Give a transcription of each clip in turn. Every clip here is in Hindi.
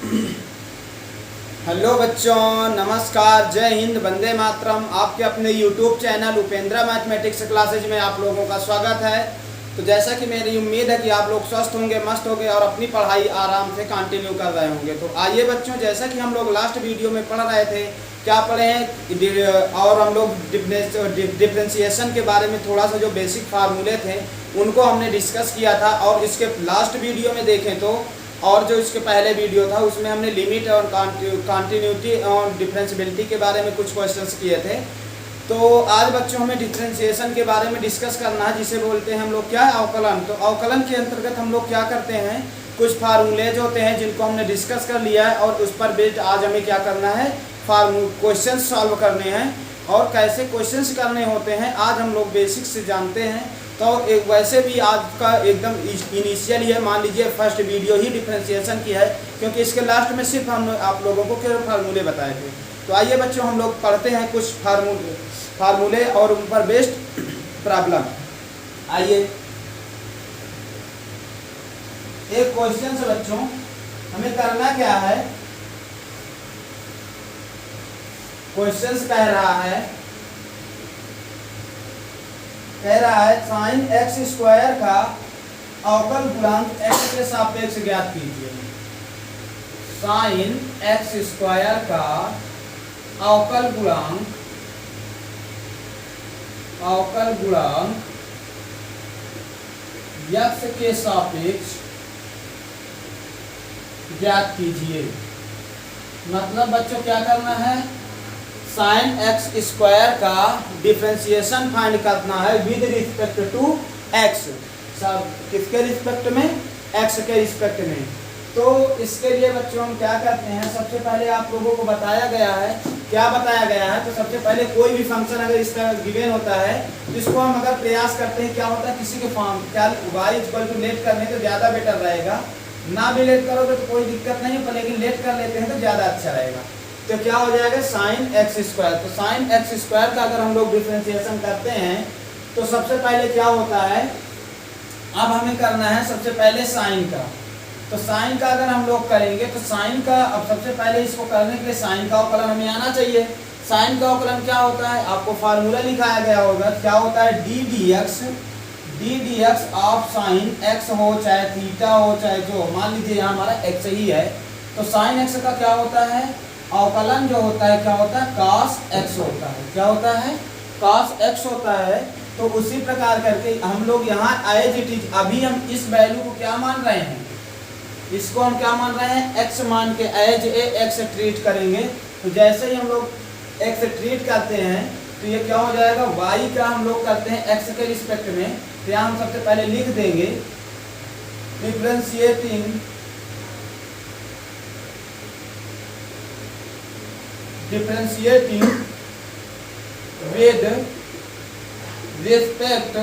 हेलो बच्चों, नमस्कार, जय हिंद, वंदे मातरम। आपके अपने YouTube channel Upendra mathematics classes में आप लोगों का स्वागत है। तो जैसा कि मेरी उम्मीद है कि आप लोग स्वस्थ होंगे, मस्त होंगे और अपनी पढ़ाई आराम से कंटिन्यू कर रहे होंगे। तो आइए बच्चों, जैसा कि हम लोग लास्ट वीडियो में पढ़ रहे थे, क्या पढ़े हैं, और हम लोग डिफरेंशिएशन के बारे में थोड़ा सा जो बेसिक फार्मूले थे उनको हमने डिस्कस किया था। और इसके लास्ट वीडियो में देखें तो, और जो इसके पहले वीडियो था उसमें हमने लिमिट और कंटिन्यूटी और डिफरेंशियबिलिटी के बारे में कुछ क्वेश्चंस किए थे। तो आज बच्चों हमें डिफरेंशिएशन के बारे में डिस्कस करना है, जिसे बोलते हैं हम लोग क्या, अवकलन। तो अवकलन के अंतर्गत हम लोग क्या करते हैं, कुछ फार्मूलेज होते हैं जिनको हमने डिस्कस कर लिया है और उस पर बेस्ड आज हमें क्या करना है, क्वेश्चन सॉल्व करने हैं। और कैसे क्वेश्चंस करने होते हैं आज हम लोग बेसिक से जानते हैं। तो एक वैसे भी आज का एकदम इनिशियल ही है, मान लीजिए फर्स्ट वीडियो ही डिफरेंशिएशन की है, क्योंकि इसके लास्ट में सिर्फ हम आप लोगों को केवल फार्मूले बताए थे। तो आइए बच्चों, हम लोग पढ़ते हैं कुछ फार्मूले और उन पर बेस्ड प्रॉब्लम। आइए, एक क्वेश्चन से बच्चों हमें करना क्या है, क्वेश्चन कह रहा है साइन एक्स स्क्वायर का अवकल गुणांक एक्स के सापेक्ष ज्ञात कीजिए। साइन एक्स स्क्वायर का अवकल गुणांक एक्स के सापेक्ष ज्ञात कीजिए। मतलब बच्चों क्या करना है, साइन एक्स स्क्वायर का डिफरेंशिएशन फाइंड करना है विद रिस्पेक्ट टू एक्स। सब किसके रिस्पेक्ट में, एक्स के रिस्पेक्ट में। तो इसके लिए बच्चों हम क्या करते हैं, सबसे पहले आप लोगों को बताया गया है, क्या बताया गया है। तो सबसे पहले कोई भी फंक्शन अगर इस तरह गिवन होता है तो इसको हम अगर प्रयास करते हैं, क्या होता है, किसी के फॉर्म क्या y इक्वल टू लेट करने तो ज़्यादा बेटर रहेगा। ना भी लेट करोगे तो कोई दिक्कत नहीं है, लेकिन लेट कर लेते हैं तो ज़्यादा अच्छा रहेगा। तो क्या हो जाएगा, साइन एक्स स्क्वायर। तो साइन एक्स स्क्वायर का अगर हम लोग डिफरेंशिएशन करते हैं तो सबसे पहले क्या होता है, अब हमें करना है सबसे पहले साइन का। तो साइन का अगर हम लोग करेंगे तो साइन का, अब सबसे पहले इसको करने के लिए साइन का अवकलन हमें आना चाहिए। साइन का अवकलन क्या होता है, आपको फार्मूला लिखाया गया होगा, क्या होता है, D D x of sine x हो, चाहे थीटा हो, चाहे जो, मान लीजिए यहाँ हमारा एक्स ही है। तो साइन एक्स का क्या होता है, अवकलन जो होता है क्या होता है, cos x होता है। क्या होता है, cos x होता है। तो उसी प्रकार करके हम लोग यहाँ एज इट इज, अभी हम इस वैल्यू को क्या मान रहे हैं, इसको हम क्या मान रहे हैं, x मान के एज ए x ट्रीट करेंगे। तो जैसे ही हम लोग x ट्रीट करते हैं तो ये क्या हो जाएगा, y का हम लोग करते हैं x के रिस्पेक्ट में। तो यहाँ हम सबसे पहले लिख देंगे डिफरेंशिएटिंग विद रिस्पेक्ट।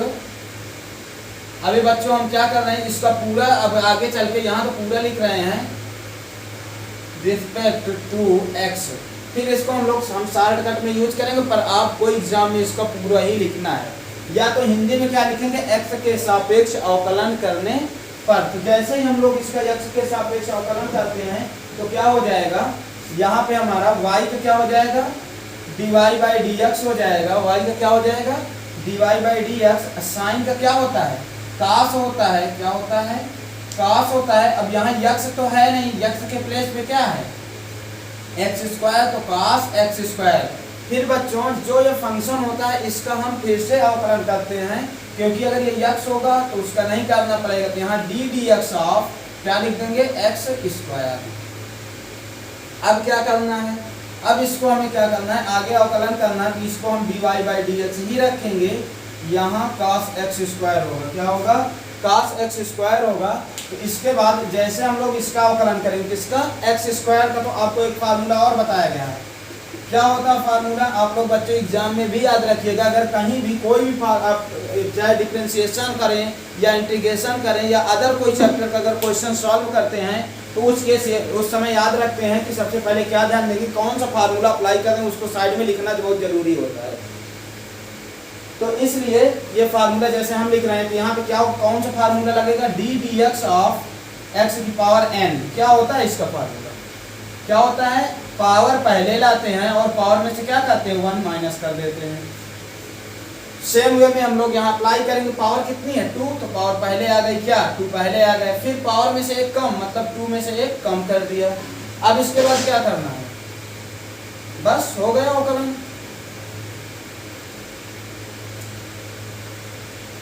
अभी बच्चों हम क्या कर रहे हैं, इसका पूरा अब आगे चल के यहाँ तो पूरा लिख रहे हैं रिस्पेक्ट टू एक्स। फिर इसको हम शॉर्टकट में यूज करेंगे, पर आपको एग्जाम में इसका पूरा ही लिखना है। या तो हिंदी में क्या लिखेंगे, एक्स के सापेक्ष अवकलन करने पर। तो जैसे ही हम लोग इसका एक्स के सापेक्ष अवकलन करते हैं तो क्या हो जाएगा, यहाँ पे हमारा y का क्या हो जाएगा, dy बाई डी एक्स हो जाएगा। y का क्या हो जाएगा, dy by d x. Sine का क्या होता है, cos होता है। क्या होता है, cos होता है। अब यहाँ x तो है नहीं, x के प्लेस पे क्या है, एक्स स्क्वायर, तो cos एक्स स्क्वायर। फिर बच्चों जो ये फंक्शन होता है इसका हम फिर से अवकलन करते हैं, क्योंकि अगर ये x होगा तो उसका नहीं करना पड़ेगा। तो यहाँ डी एक्स ऑफ क्या लिख देंगे, एक्स स्क्वायर। अब क्या करना है, अब इसको हमें क्या करना है, आगे अवकलन करना है। तो इसको हम dy बाई डी एक्स ही रखेंगे, यहाँ cos एक्स स्क्वायर होगा। क्या होगा, cos एक्स स्क्वायर होगा। तो इसके बाद जैसे हम लोग इसका अवकलन करेंगे, किसका, एक्स स्क्वायर का, तो आपको एक फार्मूला और बताया गया है। क्या होता है फार्मूला, आप लोग बच्चों एग्जाम में भी याद रखिएगा। अगर कहीं भी कोई भी आप चाहे डिफरेंशिएशन करें या इंटीग्रेशन करें या अदर कोई चैप्टर का अगर क्वेश्चन सॉल्व करते हैं तो उस समय याद रखते हैं कि सबसे पहले क्या ध्यान देंगे, कौन सा फार्मूला अप्लाई करें, उसको साइड में लिखना बहुत जरूरी होता है। तो इसलिए ये फार्मूला जैसे हम लिख रहे हैं तो यहाँ पे क्या कौन सा फार्मूला लगेगा, D D x of x की पावर एन। क्या होता है इसका फार्मूला, क्या होता है, पावर पहले लाते हैं और पावर में से क्या करते हैं, 1 माइनस कर देते हैं। सेम वे में हम लोग यहाँ अप्लाई करेंगे, पावर कितनी है 2, तो पावर पहले आ गई, क्या 2 पहले आ गए, फिर पावर में से 1 कम, मतलब 2 में से 1 कम कर दिया। अब इसके बाद क्या करना है, बस हो गया अवकलन।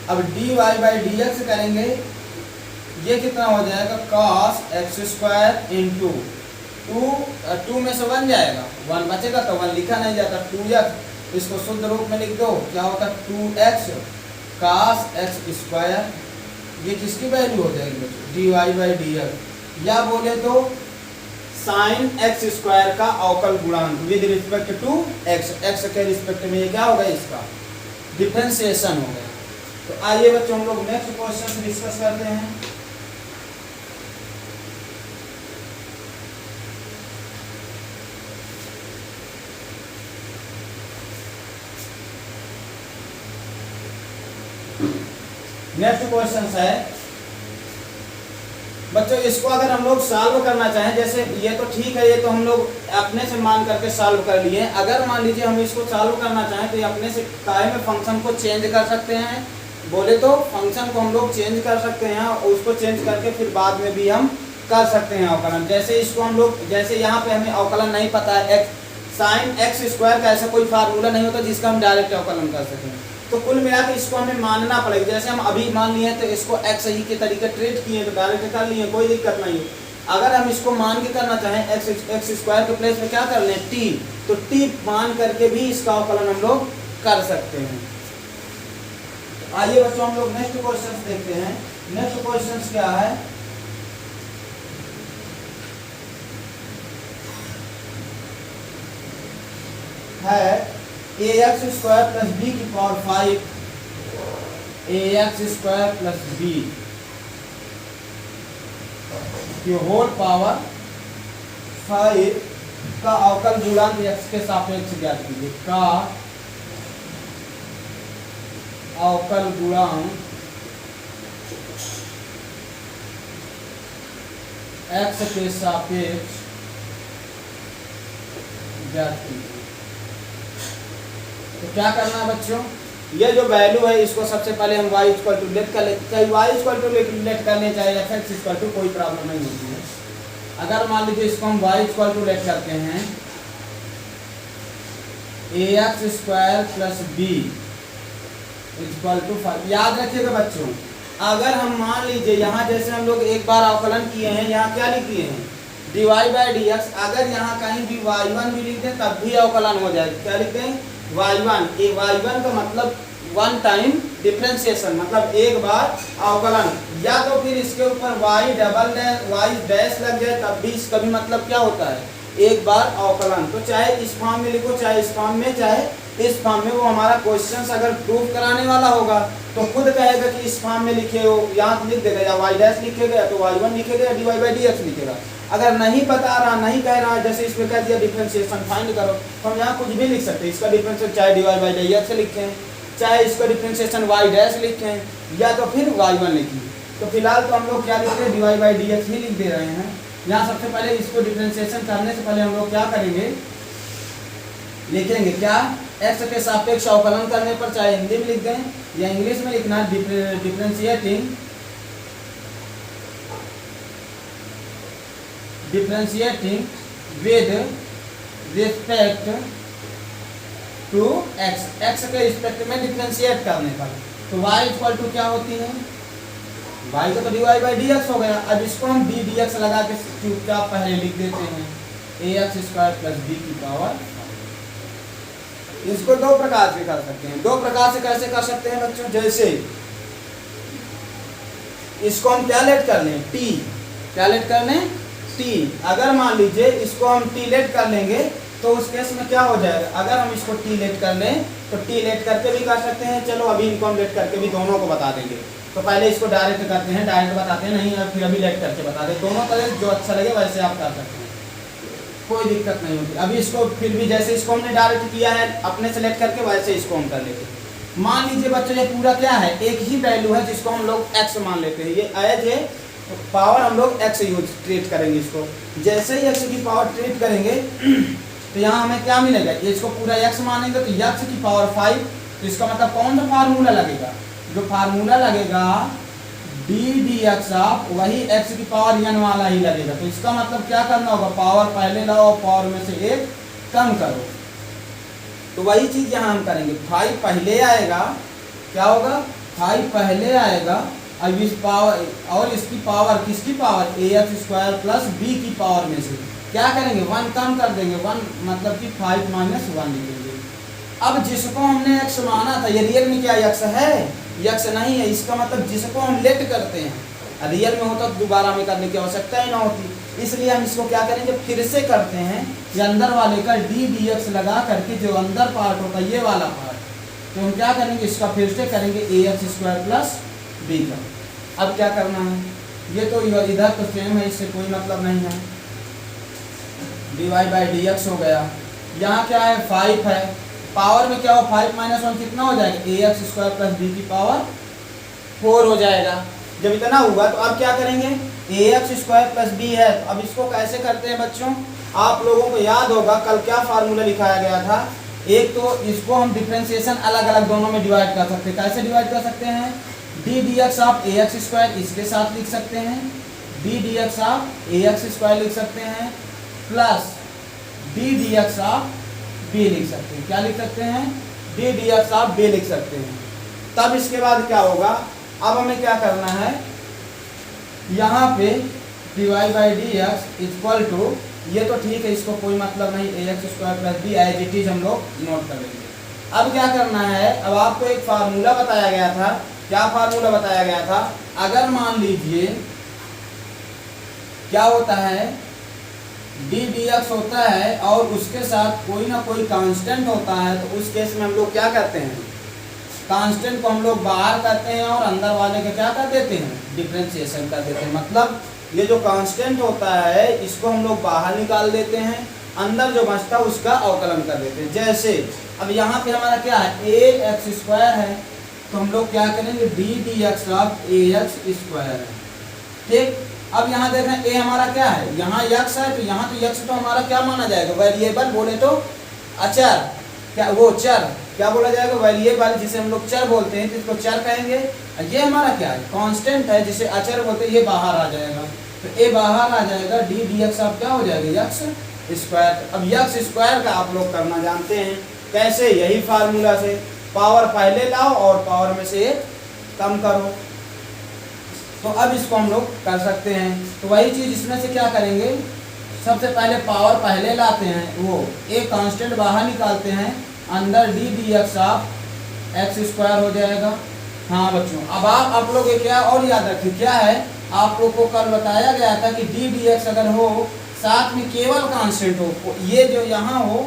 अब dy बाई dx करेंगे, ये कितना हो जाएगा, cos x स्क्वायर इंटू 2 में से 1 जाएगा, 1 बचेगा तो 1 लिखा नहीं जाता, 2x, इसको शुद्ध रूप में लिख दो, क्या होता है 2x cos x स्क्वायर, ये किसकी वैल्यू हो जाएगी, dy बाई dx, या बोले तो साइन x स्क्वायर का अवकल गुणांक with respect to x, x के रिस्पेक्ट में ये क्या होगा, इसका डिफरेंशिएशन हो गया। तो आइए बच्चों हम लोग नेक्स्ट क्वेश्चन डिस्कस करते हैं। नेक्स्ट क्वेश्चन है बच्चों, इसको अगर हम लोग सॉल्व करना चाहें, जैसे ये तो ठीक है, ये तो हम लोग अपने से मान करके सॉल्व कर लिए, अगर मान लीजिए हम इसको सॉल्व करना चाहें तो ये अपने से काय में फंक्शन को चेंज कर सकते हैं, बोले तो फंक्शन को हम लोग चेंज कर सकते हैं और उसको चेंज करके फिर बाद में भी हम कर सकते हैं अवकलन। जैसे इसको हम लोग, जैसे यहाँ पे हमें अवकलन नहीं पता है, साइन x स्क्वायर का ऐसा कोई फार्मूला नहीं होता जिसका हम डायरेक्ट अवकलन कर सकें, तो कुल मिला के इसको हमें मानना पड़ेगा। जैसे हम अभी मान लिए तो इसको x ही के तरीके ट्रीट किए तो डायरेक्ट कर लिए, कोई दिक्कत नहीं है। अगर हम इसको मान के करना चाहें x स्क्वायर के प्लेस में क्या कर लें t, तो t मान करके भी इसका अवकलन हम लोग कर सकते हैं। आइए बच्चों हम लोग नेक्स्ट क्वेश्चन देखते हैं। नेक्स्ट क्वेश्चन क्या है, ax स्क्वायर प्लस बी की power 5, ax square plus b की होल पावर 5 का अवकल गुणांक x के सापेक्ष ज्ञात कीजिए, का अवकल गुणांक x के सापेक्ष ज्ञात कीजिए। तो क्या करना है बच्चों, ये जो वैल्यू है इसको सबसे पहले हम y इक्वल टू लेट कर लेते, चाहे y इक्वल टू लेट करने चाहे f इक्वल टू, कोई प्रॉब्लम नहीं होती है। अगर मान लीजिए इसको हम y इक्वल टू लेट करते हैं, ax square plus b equal to 5। याद रखिएगा बच्चों, अगर हम मान लीजिए यहाँ जैसे हम लोग एक बार अवकलन किए हैं, यहाँ क्या लिख दिए हैं dy बाई dx, अगर यहाँ कहीं भी y1 भी लिख दें तब भी अवकलन हो जाएगा। क्या लिख दें y1, ये y1 का मतलब 1 टाइम डिफरेंशिएशन, मतलब एक बार अवकलन, या तो फिर इसके ऊपर y डबल y डैश लग जाए तब भी इसका भी मतलब क्या होता है एक बार अवकलन। तो चाहे इस फॉर्म में लिखो, चाहे इस फॉर्म में, चाहे इस फॉर्म में, वो हमारा क्वेश्चन अगर प्रूव कराने वाला होगा तो खुद कहेगा कि इस फॉर्म में लिखे हो, यहाँ लिख देगा, या y डैश लिखेगा या तो y1 लिखेगा या dy बाई dx लिखेगा। अगर नहीं बता रहा, नहीं कह रहा, जैसे इसमें कह दिया डिफरेंशिएशन फाइंड करो, तो हम यहाँ कुछ भी लिख सकते हैं। इसका डिफरेंशिएशन चाहे dy बाई dx लिखें, चाहे इसका डिफरेंशिएशन y डैश लिखें, या तो फिर y1 लिखें। तो फिलहाल तो हम लोग क्या लिख रहे हैं, dy बाई dx ही लिख दे रहे हैं। यहाँ सबसे पहले इसको डिफरेंशिएशन करने से पहले हम लोग क्या करेंगे, लिखेंगे क्या, x के सापेक्ष अवकलन करने पर, चाहे हिंदी में लिख दें या इंग्लिश में लिखना, differentiating with respect to x, x के रिस्पेक्ट में डिफरेंशिएट करने पर। तो y इक्वल टू क्या होती है, y का तो dy बाई dx हो गया। अब इसको हम d dx लगा के चुपचाप पहले लिख देते हैं, ax स्क्वायर प्लस b की पावर। इसको दो प्रकार से कर सकते हैं। दो प्रकार से कैसे कर सकते हैं बच्चों, जैसे इसको हम क्या लेट कर लें, t, क्या लेट कर लें t। अगर मान लीजिए इसको हम t लेट कर लेंगे तो उस केस में क्या हो जाएगा, अगर हम इसको t लेट कर लें तो t लेट करके भी कर सकते हैं। चलो अभी इनको हम लेट करके भी दोनों को बता देंगे। तो पहले इसको डायरेक्ट करते हैं, डायरेक्ट बताते हैं, नहीं और फिर अभी लेट करके बता दें। दोनों तरह जो अच्छा लगे वैसे आप कर सकते हैं, कोई दिक्कत नहीं होती। अभी इसको फिर भी जैसे इसको हमने डायरेक्ट किया है अपने से लेट करके, वैसे इसको हम कर लेते हैं। मान लीजिए बच्चों ये पूरा क्या है, एक ही वैल्यू है जिसको हम लोग x मान लेते हैं। ये एज ए पावर हम लोग x यूज ट्रीट करेंगे इसको। जैसे ही x की पावर ट्रीट करेंगे तो यहाँ हमें क्या मिलेगा, ये इसको पूरा x मानेंगे तो x की पावर 5, तो इसका मतलब कौन सा फार्मूला लगेगा, जो फार्मूला लगेगा d dx ऑफ वही x की पावर n वाला ही लगेगा। तो इसका मतलब क्या करना होगा, पावर पहले लाओ, पावर में से एक कम करो। तो वही चीज यहाँ हम करेंगे, 5 पहले आएगा, क्या होगा 5 पहले आएगा, अब इस पावर और इसकी पावर किसकी power ax square plus b की पावर में से क्या करेंगे 1 कम कर देंगे, 1 मतलब कि 5 माइनस 1 लिखेंगे। अब जिसको हमने x माना था, ये रियल में क्या x है, x नहीं है, इसका मतलब जिसको हम लेट करते हैं, रियल में होता तो दोबारा में करने की आवश्यकता ही ना होती, इसलिए हम इसको क्या करेंगे फिर से करते हैं, ये अंदर वाले का d dx लगा करके जो अंदर पार्ट होता है ये वाला पार्ट, तो हम क्या करेंगे इसका फिर से करेंगे ax स्क्वायर प्लस b का। अब क्या करना है, ये तो इधर तो सेम है, इससे कोई मतलब नहीं है, dy बाई dx हो गया, यहाँ क्या है 5 है, पावर में क्या हो 5 माइनस 1 कितना हो जाएगा ax स्क्वायर प्लस b की पावर 4 हो जाएगा। जब इतना हुआ तो अब क्या करेंगे, ax स्क्वायर प्लस b है, तो अब इसको कैसे करते हैं बच्चों, आप लोगों को याद होगा कल क्या फार्मूला लिखाया गया था, एक तो इसको हम डिफरेंशिएशन अलग अलग दोनों में डिवाइड कर सकते हैं, कैसे डिवाइड कर सकते हैं, d dx of ax square इसके साथ लिख सकते हैं, d dx of ax square लिख सकते हैं, plus d dx of b लिख सकते हैं, क्या लिख सकते हैं d dx ऑफ b लिख सकते हैं। तब इसके बाद क्या होगा, अब हमें क्या करना है, यहाँ पे dy by dx equal to, ये तो ठीक है इसको कोई मतलब नहीं, ax square plus b as it is हम लोग नोट कर लेंगे। अब क्या करना है, अब आपको एक फार्मूला बताया गया था, क्या फार्मूला बताया गया था, अगर मान लीजिए क्या होता है d dx होता है और उसके साथ कोई ना कोई कांस्टेंट होता है, तो उस केस में हम लोग क्या करते हैं, कांस्टेंट को हम लोग बाहर करते हैं और अंदर वाले का क्या कर देते हैं, डिफरेंशिएशन कर देते हैं। मतलब ये जो कांस्टेंट होता है इसको हम लोग बाहर निकाल देते हैं, अंदर जो बचता है उसका अवकलन कर देते हैं। जैसे अब यहाँ पे हमारा क्या है ax स्क्वायर है, तो हम लोग क्या करेंगे d dx of ax square है, ठीक। अब यहाँ देख रहे हैं a हमारा क्या है, यहाँ x है, तो यहाँ तो x तो हमारा क्या माना जाएगा, वेरिएबल बोले तो अचर, क्या वो चर क्या बोला जाएगा, वेरिएबल जिसे हम लोग चर बोलते हैं तो इसको चर कहेंगे। ये हमारा क्या है कांस्टेंट है जिसे अचर बोलते हैं, ये बाहर आ जाएगा, तो a बाहर आ जाएगा, d dx ऑफ क्या हो जाएगा x स्क्वायर। अब x स्क्वायर का आप लोग करना जानते हैं कैसे, यही फार्मूला से, पावर पहले लाओ और पावर में से एक कम करो, तो अब इसको हम लोग कर सकते हैं। तो वही चीज इसमें से क्या करेंगे, सबसे पहले पावर पहले लाते हैं, वो एक कांस्टेंट बाहर निकालते हैं, अंदर d dx of x square हो जाएगा। हाँ बच्चों, अब आप लोग क्या और याद रखें, क्या है आप लोग को कल बताया गया था कि d dx अगर हो साथ में केवल कांस्टेंट हो, ये जो यहाँ हो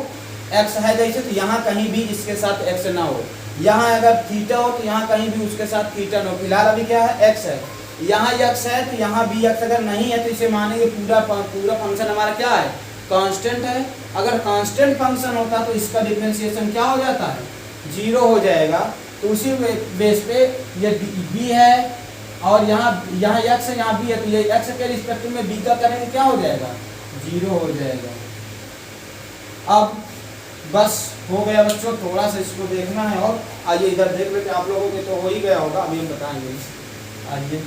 x है जैसे, तो यहाँ कहीं भी इसके साथ x ना हो, यहाँ अगर थीटा हो तो यहाँ कहीं भी उसके साथ थीटा ना हो। फिलहाल अभी क्या है x है, यहाँ x है, तो यहाँ भी x अगर नहीं है तो इसे मानेंगे पूरा फंक्शन हमारा क्या है, कांस्टेंट है। अगर कांस्टेंट फंक्शन होता तो इसका डिफरेंशिएशन क्या हो जाता है, 0 हो जाएगा। तो उसी बेस पे ये b है और यहाँ x है, यहाँ b है, तो ये x के रिस्पेक्टिव में b का करेंगे क्या हो जाएगा, 0 हो जाएगा। अब बस हो गया बच्चों, थोड़ा सा इसको देखना है और आइए इधर देख लेते आप लोगों के, तो हो ही गया होगा, अभी हम बताएंगे। आइए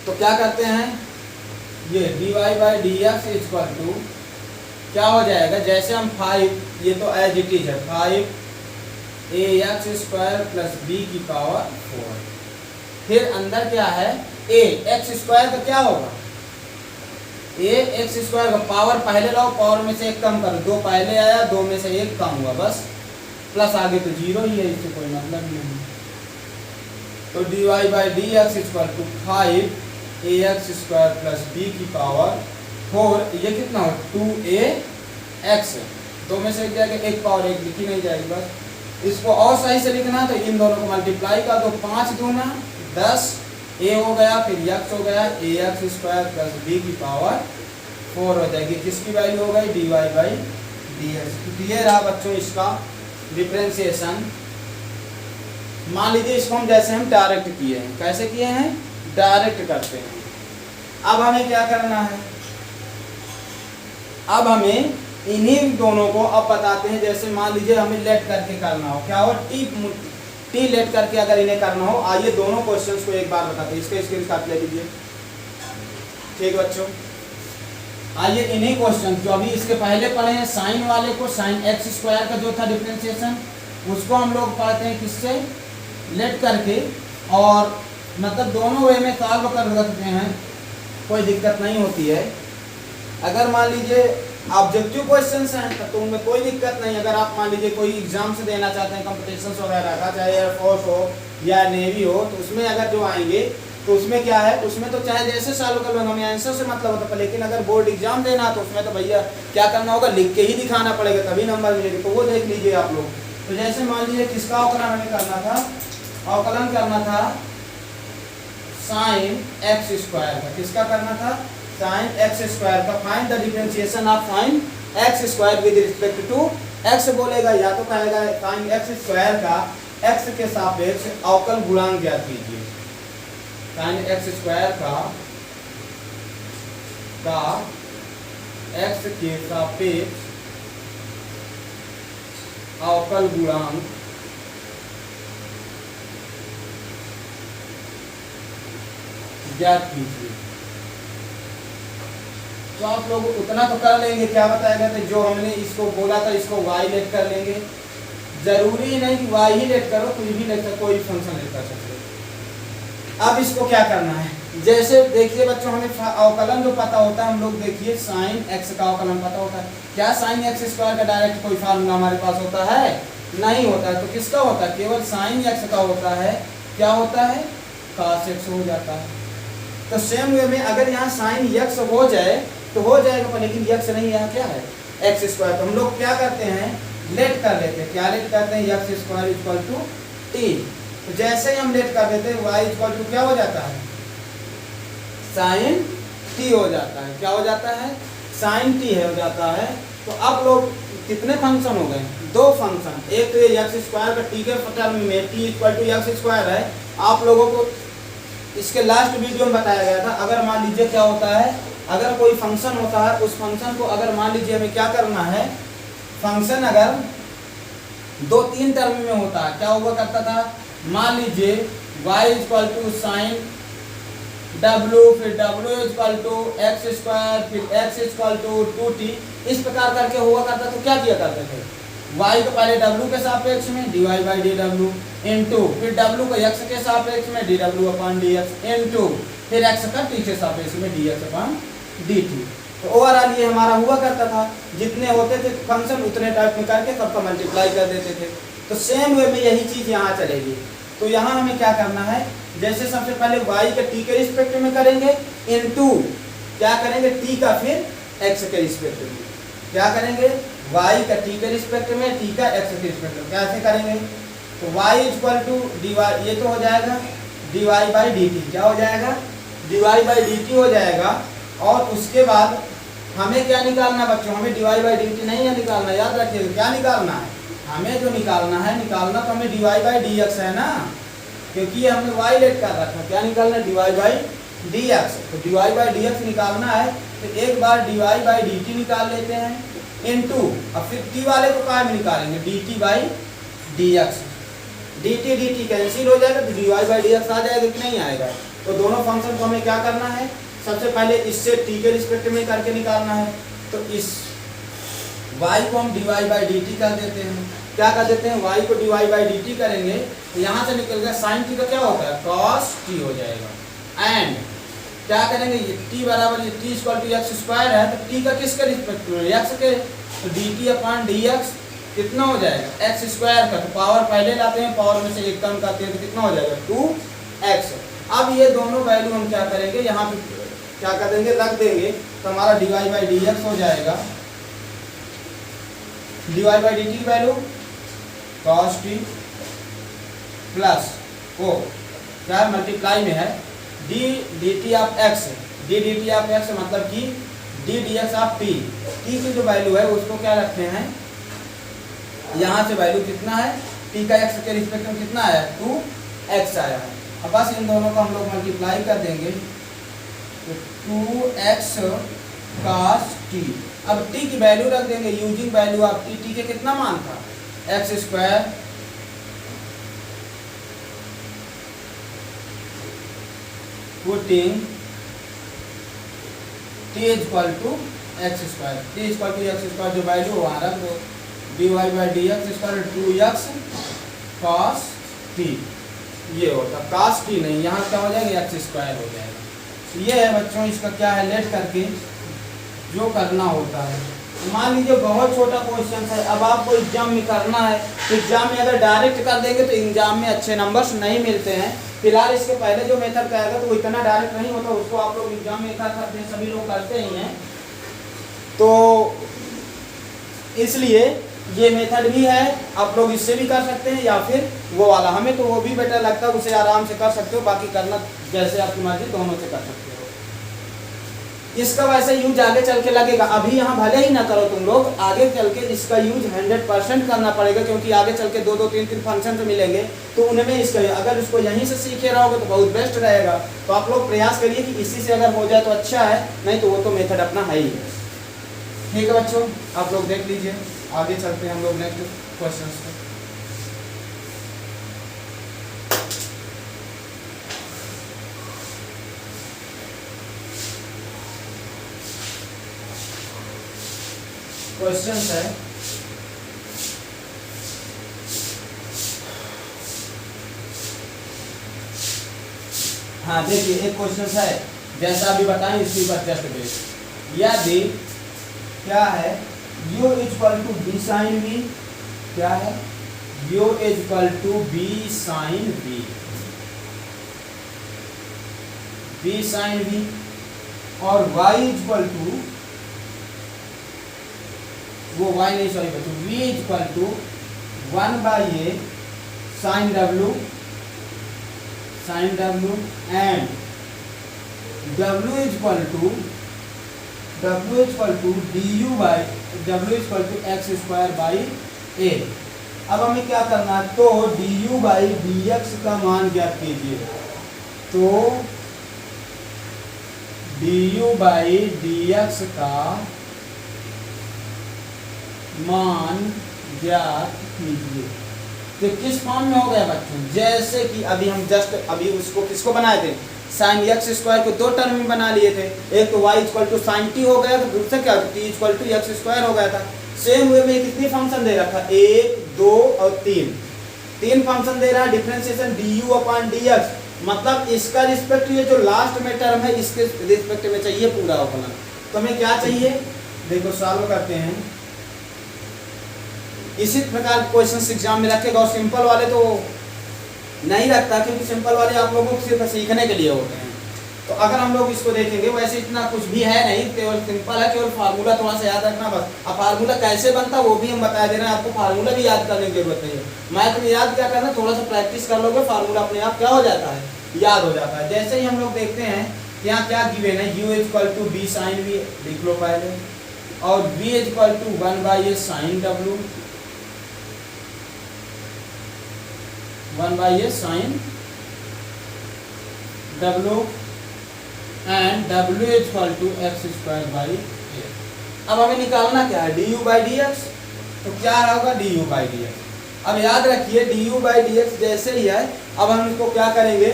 तो क्या करते हैं, ये dy by dx equal to क्या हो जाएगा, जैसे हम 5, ये तो एज इट इज है 5 ax स्क्वायर प्लस b की पावर 4, फिर अंदर क्या है a x स्क्वायर का क्या होगा, a x स्क्वायर का पावर पहले लाओ, पावर में से एक कम करो, 2 पहले आया, 2 में से एक कम हुआ, बस प्लस आगे तो 0 ही है, इससे कोई मतलब नहीं। तो dy by dx equal to 5 ax square plus b की पावर 4, ये कितना हो 2ax, 2 में से एक जाएगा, एक पावर एक लिखी नहीं जाएगी, बस इसको और सही से लिखना तो इन दोनों को मल्टीप्लाई कर दो, 5 दूना 10, a हो गया, फिर x हो गया, ax स्क्वायर प्लस b की पावर 4 हो जाएगी, किसकी वैल्यू हो गई dy बाई dx। तो ये रहा बच्चों इसका डिफरेंशिएशन। मान लीजिए इसको हम जैसे हम डायरेक्ट किए हैं, कैसे किए हैं, डायरेक्ट करते हैं। अब हमें क्या करना है, अब हमें इन्हीं दोनों को अब बताते हैं। जैसे मान लीजिए हमें लेट करके करना हो, क्या हो, टी लेट करके अगर इन्हें करना हो, आइए दोनों क्वेश्चंस को एक बार बताते हैं। इसका स्क्रीनशॉट ले लीजिए, ठीक बच्चों। आइए इन्हीं क्वेश्चन जो अभी इसके पहले पढ़े हैं, साइन वाले को, साइन एक्स स्क्वायर का जो था डिफरेंशिएशन, उसको हम लोग पढ़ते हैं किससे, लेट करके। और मतलब दोनों वे में सॉल्व कर सकते हैं, कोई दिक्कत नहीं होती है। अगर मान लीजिए ऑब्जेक्टिव क्वेश्चंस हैं तो उनमें कोई दिक्कत नहीं। अगर आप मान लीजिए कोई एग्जाम से देना चाहते हैं कॉम्पिटिशन्स वगैरह का, चाहे एयरफोर्स हो या नेवी हो, तो उसमें अगर जो आएंगे तो उसमें क्या है, उसमें तो चाहे जैसे सॉल्व कर लो, हमें आंसर से मतलब होता है। लेकिन अगर बोर्ड एग्जाम देना तो उसमें तो भैया क्या करना होगा, लिख के ही दिखाना पड़ेगा, तभी नंबर मिलेगा। तो वो देख लीजिए आप लोग। तो जैसे मान लीजिए किसका अवकलन हमें करना था, अवकलन करना था साइन एक्स स्क्वायर का। किसका करना था, साइन एक्स स्क्वायर का। Find the differentiation of sine x square with respect to x बोलेगा, या तो कहेगा साइन एक्स स्क्वायर का एक्स के सापेक्ष अवकल गुणांक ज्ञात कीजिए। साइन एक्स स्क्वायर का एक्स के सापेक्ष अवकल गुणांक ज्ञात कीजिए। तो आप लोग उतना तो कर लेंगे, क्या बताएगा, तो जो हमने इसको बोला था इसको y लेट कर लेंगे। जरूरी नहीं कि y ही लेट करो, कुछ भी लेट कर, कोई फंक्शन लेट कर सकते हो। अब इसको क्या करना है, जैसे देखिए बच्चों, हमें अवकलन जो पता होता है, हम लोग देखिए साइन एक्स का अवकलन पता होता है। क्या साइन एक्स स्क्वायर का डायरेक्ट कोई फार्मूला हमारे पास होता है, नहीं होता है। तो किसका होता है, केवल साइन एक्स का होता है। क्या होता है, cos x हो जाता है। तो सेम वे में अगर यहाँ साइन एक्स हो जाए तो हो जाएगा, लेकिन एक्स नहीं, यहाँ क्या है, एक्स स्क्वायर। तो हम लोग क्या करते हैं, लेट कर लेते हैं। क्या लेट करते हैं, x square equal to t. तो जैसे ही हम लेट कर देते हैं, वाई इक्वल टू क्या हो जाता है, साइन टी हो जाता है। क्या हो जाता है, साइन टी हो जाता है। तो अब लोग कितने फंक्शन हो गए, दो फंक्शन। एक तो ये एक्स स्क्वायर का टी के टर्म में t equal to x square है। आप लोगों को इसके लास्ट वीडियो में बताया गया था। अगर मान लीजिए क्या होता है, अगर कोई फंक्शन होता है, उस फंक्शन को अगर मान लीजिए हमें क्या करना है, फंक्शन अगर दो तीन टर्म में होता है, क्या हुआ करता था, मान लीजिए y equal to sine w, फिर w equal to x square, फिर x इक्वल टू 2t, इस प्रकार करके हुआ करता। तो क्या किया करते थे, y को पहले w के सापेक्ष में dy by D W into, फिर w को x के सापेक्ष में dw अपॉन dx इंटू, फिर x का t के सापेक्ष में dx अपॉन dt। तो ओवरऑल ये हमारा हुआ करता था। जितने होते थे फंक्शन उतने टाइप में करके सबका मल्टीप्लाई कर देते थे। तो सेम वे में यही चीज़ यहाँ चलेगी। तो यहाँ हमें क्या करना है, जैसे सबसे पहले y का t के रिस्पेक्ट में करेंगे, इनटू क्या करेंगे, t का फिर x के रिस्पेक्ट में। क्या करेंगे, y का t के रिस्पेक्ट में, t का x के रिस्पेक्ट में। कैसे करेंगे, तो y equal to d y, ये तो हो जाएगा dy बाई डी टी। क्या हो जाएगा, dy बाई डी टी हो जाएगा। और उसके बाद हमें क्या निकालना बच्चों, हमें dy बाई डी टी नहीं है निकालना, याद रखिएगा। क्या निकालना है, हमें जो निकालना है, निकालना तो हमें dy बाई डी एक्स है ना, क्योंकि हमने y लेट कर रखा। क्या निकालना है, dy बाई डी एक्स। तो dy बाई डी एक्स निकालना है, तो एक बार dy बाई डी टी निकाल लेते हैं, इनटू अब फिर t वाले को काय में निकालेंगे, dt by d x. dt cancel हो जाएगा, तो dy बाई डी एक्स आ जाएगा कि नहीं आएगा। तो दोनों फंक्शन को हमें क्या करना है, सबसे पहले इससे t के रिस्पेक्ट में करके निकालना है। तो इस y को हम dy बाई डी टी कर देते हैं। क्या कर देते हैं, y को dy बाई डी टी करेंगे, तो यहाँ से निकल गया साइन t का क्या होता है, cos t हो जाएगा। एंड क्या करेंगे, ये t बराबर, ये t equal to x square है, तो t का किसके रिस्पेक्ट में, x के। तो dt अपॉन dx कितना हो जाएगा, एक्स स्क्वायर का। तो पावर पहले लाते हैं, पावर में से एक कम करते हैं, तो कितना हो जाएगा, 2x। अब ये दोनों वैल्यू हम क्या करेंगे, यहाँ पे क्या कर देंगे, रख देंगे। तो हमारा dy बाई डी एक्स हो जाएगा, dy बाई डी टी की वैल्यू cos t प्लस वो क्या मल्टीप्लाई में है d dt of x, d dt of x मतलब कि D D x of T, T की जो वैल्यू है उसको क्या रखते हैं, यहाँ से वैल्यू कितना है, टी का एक्स के रिस्पेक्ट में कितना आया, 2x आया है। अब बस इन दोनों को हम लोग मल्टीप्लाई कर देंगे तो 2x cos t। अब t की वैल्यू रख देंगे using value of t, t के कितना मान था, x square putting t equal to x square, t equal to x square जो वैल्यू वहाँ रख दो, dy by d x square 2x cos t, ये होता cos t नहीं, यहाँ क्या हो जाएगा, एक्स स्क्वायर हो जाएगा। ये है बच्चों इसका क्या है, लेट करके जो करना होता है। मान लीजिए बहुत छोटा क्वेश्चन है, अब आपको एग्जाम में करना है, तो एग्जाम में अगर डायरेक्ट कर देंगे तो एग्जाम में अच्छे नंबर्स नहीं मिलते हैं। फिलहाल इसके पहले जो मेथड करेगा तो वो इतना डायरेक्ट नहीं होता, उसको आप लोग एग्जाम में क्या करते हैं, सभी लोग करते ही हैं। तो इसलिए ये मेथड भी है, आप लोग इससे भी कर सकते हैं या फिर वो वाला, हमें तो वो भी बेटर लगता है, उसे आराम से कर सकते हो, बाकी करना जैसे आपकी मर्जी दोनों से कर सकते हो। इसका वैसे यूज आगे चल के लगेगा, अभी यहाँ भले ही ना करो तुम लोग, आगे चल के इसका यूज 100% करना पड़ेगा, क्योंकि आगे चल के 2-2 3-3 फंक्शन तो मिलेंगे, तो उनमें इसका अगर इसको यहीं से सीखे रहोगे तो बहुत बेस्ट रहेगा। तो आप लोग प्रयास करिए कि इसी से अगर हो जाए तो अच्छा है, नहीं तो वो तो मेथड अपना है ही है। ठीक है बच्चों, आप लोग देख लीजिए, आगे चलते हैं हम लोग नेक्स्ट क्वेश्चन पे। क्वेश्चन है हाँ देखिए, एक क्वेश्चन है जैसा अभी बताएं इसी पर जस्ट बेस, यदि क्या है u equal to b sine v, क्या है u equal to b sine v, b sine v, और y इक्वल टू वो y नहीं सॉरी बच्चों, v equal to 1/a sine w and w equal to du by w equal to x square by a। अब हमें क्या करना है, तो du बाई dx का मान ज्ञात कीजिए, तो du बाई dx का मान ज्ञात कीजिए। तो किस फॉर्म में हो गया बच्चों, जैसे कि अभी हम जस्ट अभी उसको किसको बनाए थे, साइन एक्स स्क्वायर को 2 टर्म में बना लिए थे, एक तो y equal to sine t हो गया, तो दूसरा क्या t equal to x square हो गया था। सेम वे में कितनी फंक्शन दे रहा था, 1 2 और 3 फंक्शन दे रहा है, डिफरेंशिएशन du अपॉन dx, मतलब इसका रिस्पेक्ट ये जो लास्ट में टर्म है इसके रिस्पेक्ट में चाहिए पूरा अपना। तो हमें क्या चाहिए, देखो सॉल्व करते हैं, इसी प्रकार क्वेश्चन एग्जाम में रखेगा, और सिंपल वाले तो नहीं रखता, क्योंकि सिंपल वाले आप लोगों को सिर्फ सीखने के लिए होते हैं। तो अगर हम लोग इसको देखेंगे, वैसे इतना कुछ भी है नहीं, केवल सिंपल है, केवल फार्मूला थोड़ा सा याद रखना बस। अब फार्मूला कैसे बनता वो भी हम बता दे रहे हैं, आपको फार्मूला भी याद करने की जरूरत नहीं है। मैथ में याद क्या करना, थोड़ा सा प्रैक्टिस कर लोगे, फार्मूला अपने आप क्या हो जाता है, याद हो जाता है। जैसे ही हम लोग देखते हैं यहाँ क्या गिवन है, u equal to b sine v लिख लो पहले, और v equal to 1/a sine w, 1/a sine w and w equal to x square by a। अब हमें निकालना क्या है, du बाई dx, तो क्या होगा du बाई dx। अब याद रखिए du बाई dx जैसे ही है, अब हम इसको क्या करेंगे,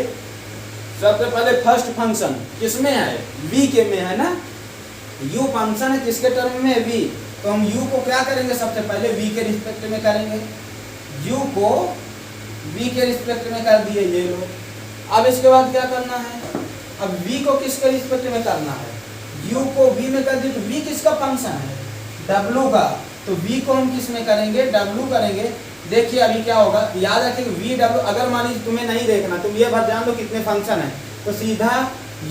सबसे पहले फर्स्ट फंक्शन किसमें है, v के में है ना, u फंक्शन है किसके टर्म में, v, तो हम u को क्या करेंगे, सबसे पहले v के रिस्पेक्ट में करेंगे, u को v के रिस्पेक्ट में कर दिए, ये लो। अब इसके बाद क्या करना है, अब v को किसके रिस्पेक्ट में करना है, u को v में कर दिए, तो v किसका फंक्शन है, w का, तो v को हम किस में करेंगे, w करेंगे। देखिए अभी क्या होगा, याद रखिए v w, अगर मान लीजिए तुम्हें नहीं देखना, तुम ये बात जान लो कितने फंक्शन है, तो सीधा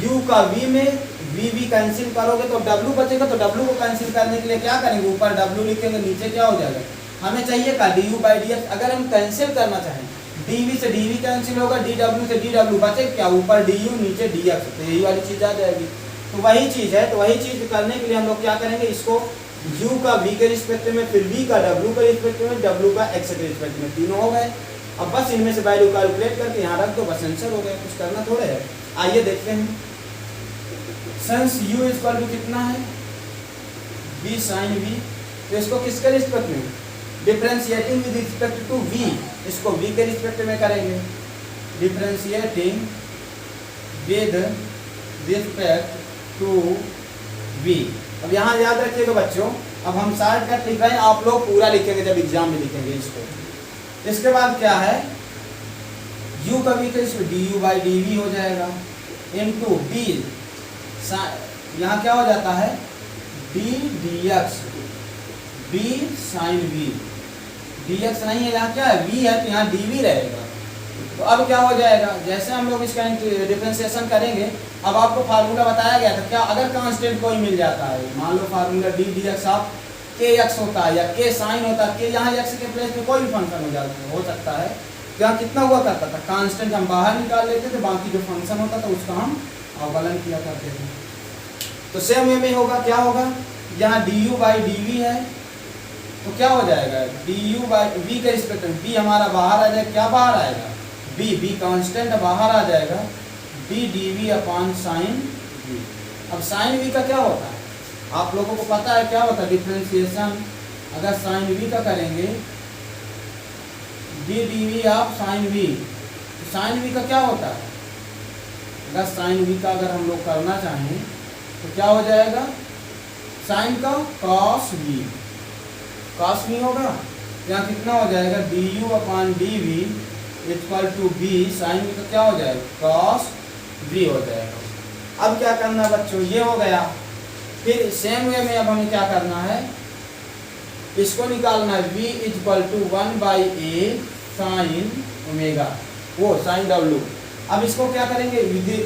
u का v में v कैंसिल करोगे तो w बचेगा, तो w को कैंसिल करने के लिए क्या करेंगे, ऊपर w लिखेंगे, नीचे क्या हो जाएगा, हमें चाहिए का du बाई dx। अगर हम कैंसिल करना चाहें, dv से dv कैंसिल होगा, dw से dw बचे क्या, ऊपर du नीचे dx, तो यही वाली चीज आ जाएगी। तो वही चीज़ है, तो वही चीज़ करने के लिए हम लोग क्या करेंगे, इसको u का v के रिस्पेक्ट में, फिर v का w के रिस्पेक्ट में, w का x के रिस्पेक्ट में, तीनों हो गए। अब बस इनमें से वैल्यू कैलकुलेट करके यहाँ रख दो, बस आंसर हो गया, कुछ करना थोड़े है। आइए देखते हैं, सिंस u इक्वल टू कितना है b sin v, तो इसको किसके रिस्पेक्ट में, differentiating with respect to v, इसको v के रिस्पेक्ट में करेंगे, differentiating with respect to v। अब यहाँ याद रखिएगा बच्चों, अब हम शॉर्टकट लिख रहे हैं, आप लोग पूरा लिखेंगे जब एग्जाम में लिखेंगे इसको। इसके बाद क्या है, u का v का du बाई dv हो जाएगा, इनटू b, यहाँ क्या हो जाता है d dx, b sin v, dx नहीं है, यहाँ क्या है v है, तो यहाँ dv रहेगा। तो अब क्या हो जाएगा, जैसे हम लोग इसका डिफरेंशिएशन करेंगे, अब आपको फार्मूला बताया गया था क्या, अगर कांस्टेंट कोई मिल जाता है, मान लो formula d dx of kx होता है या k साइन होता है, k यहाँ x के प्लेस में कोई भी फंक्शन हो सकता है, यहाँ कितना हुआ करता था, कांस्टेंट हम बाहर निकाल लेते थे, बाकी जो फंक्शन होता था उसका हम अवकलन किया करते थे। तो सेम वे में होगा, क्या होगा, यहाँ du बाई dv है, तो क्या हो जाएगा du बाई v के रिस्पेक्ट में, b हमारा बाहर आ जाएगा, क्या बाहर आएगा b कांस्टेंट बाहर आ जाएगा, d dv upon sine v। अब साइन v का क्या होता है, आप लोगों को पता है क्या होता है डिफरेंशिएशन, अगर साइन v का करेंगे d dv of sine v, तो साइन v का क्या होता है, अगर साइन v का अगर हम लोग करना चाहें तो क्या हो जाएगा, साइन का cos v होगा, यहाँ कितना हो जाएगा du upon dv equal to b, sine v का क्या हो जाएगा cos v हो जाएगा। अब क्या करना बच्चों, ये हो गया, फिर सेम वे में अब हमें क्या करना है, इसको निकालना है v equal to 1 by a sine omega, वो साइन w। अब इसको क्या करेंगे,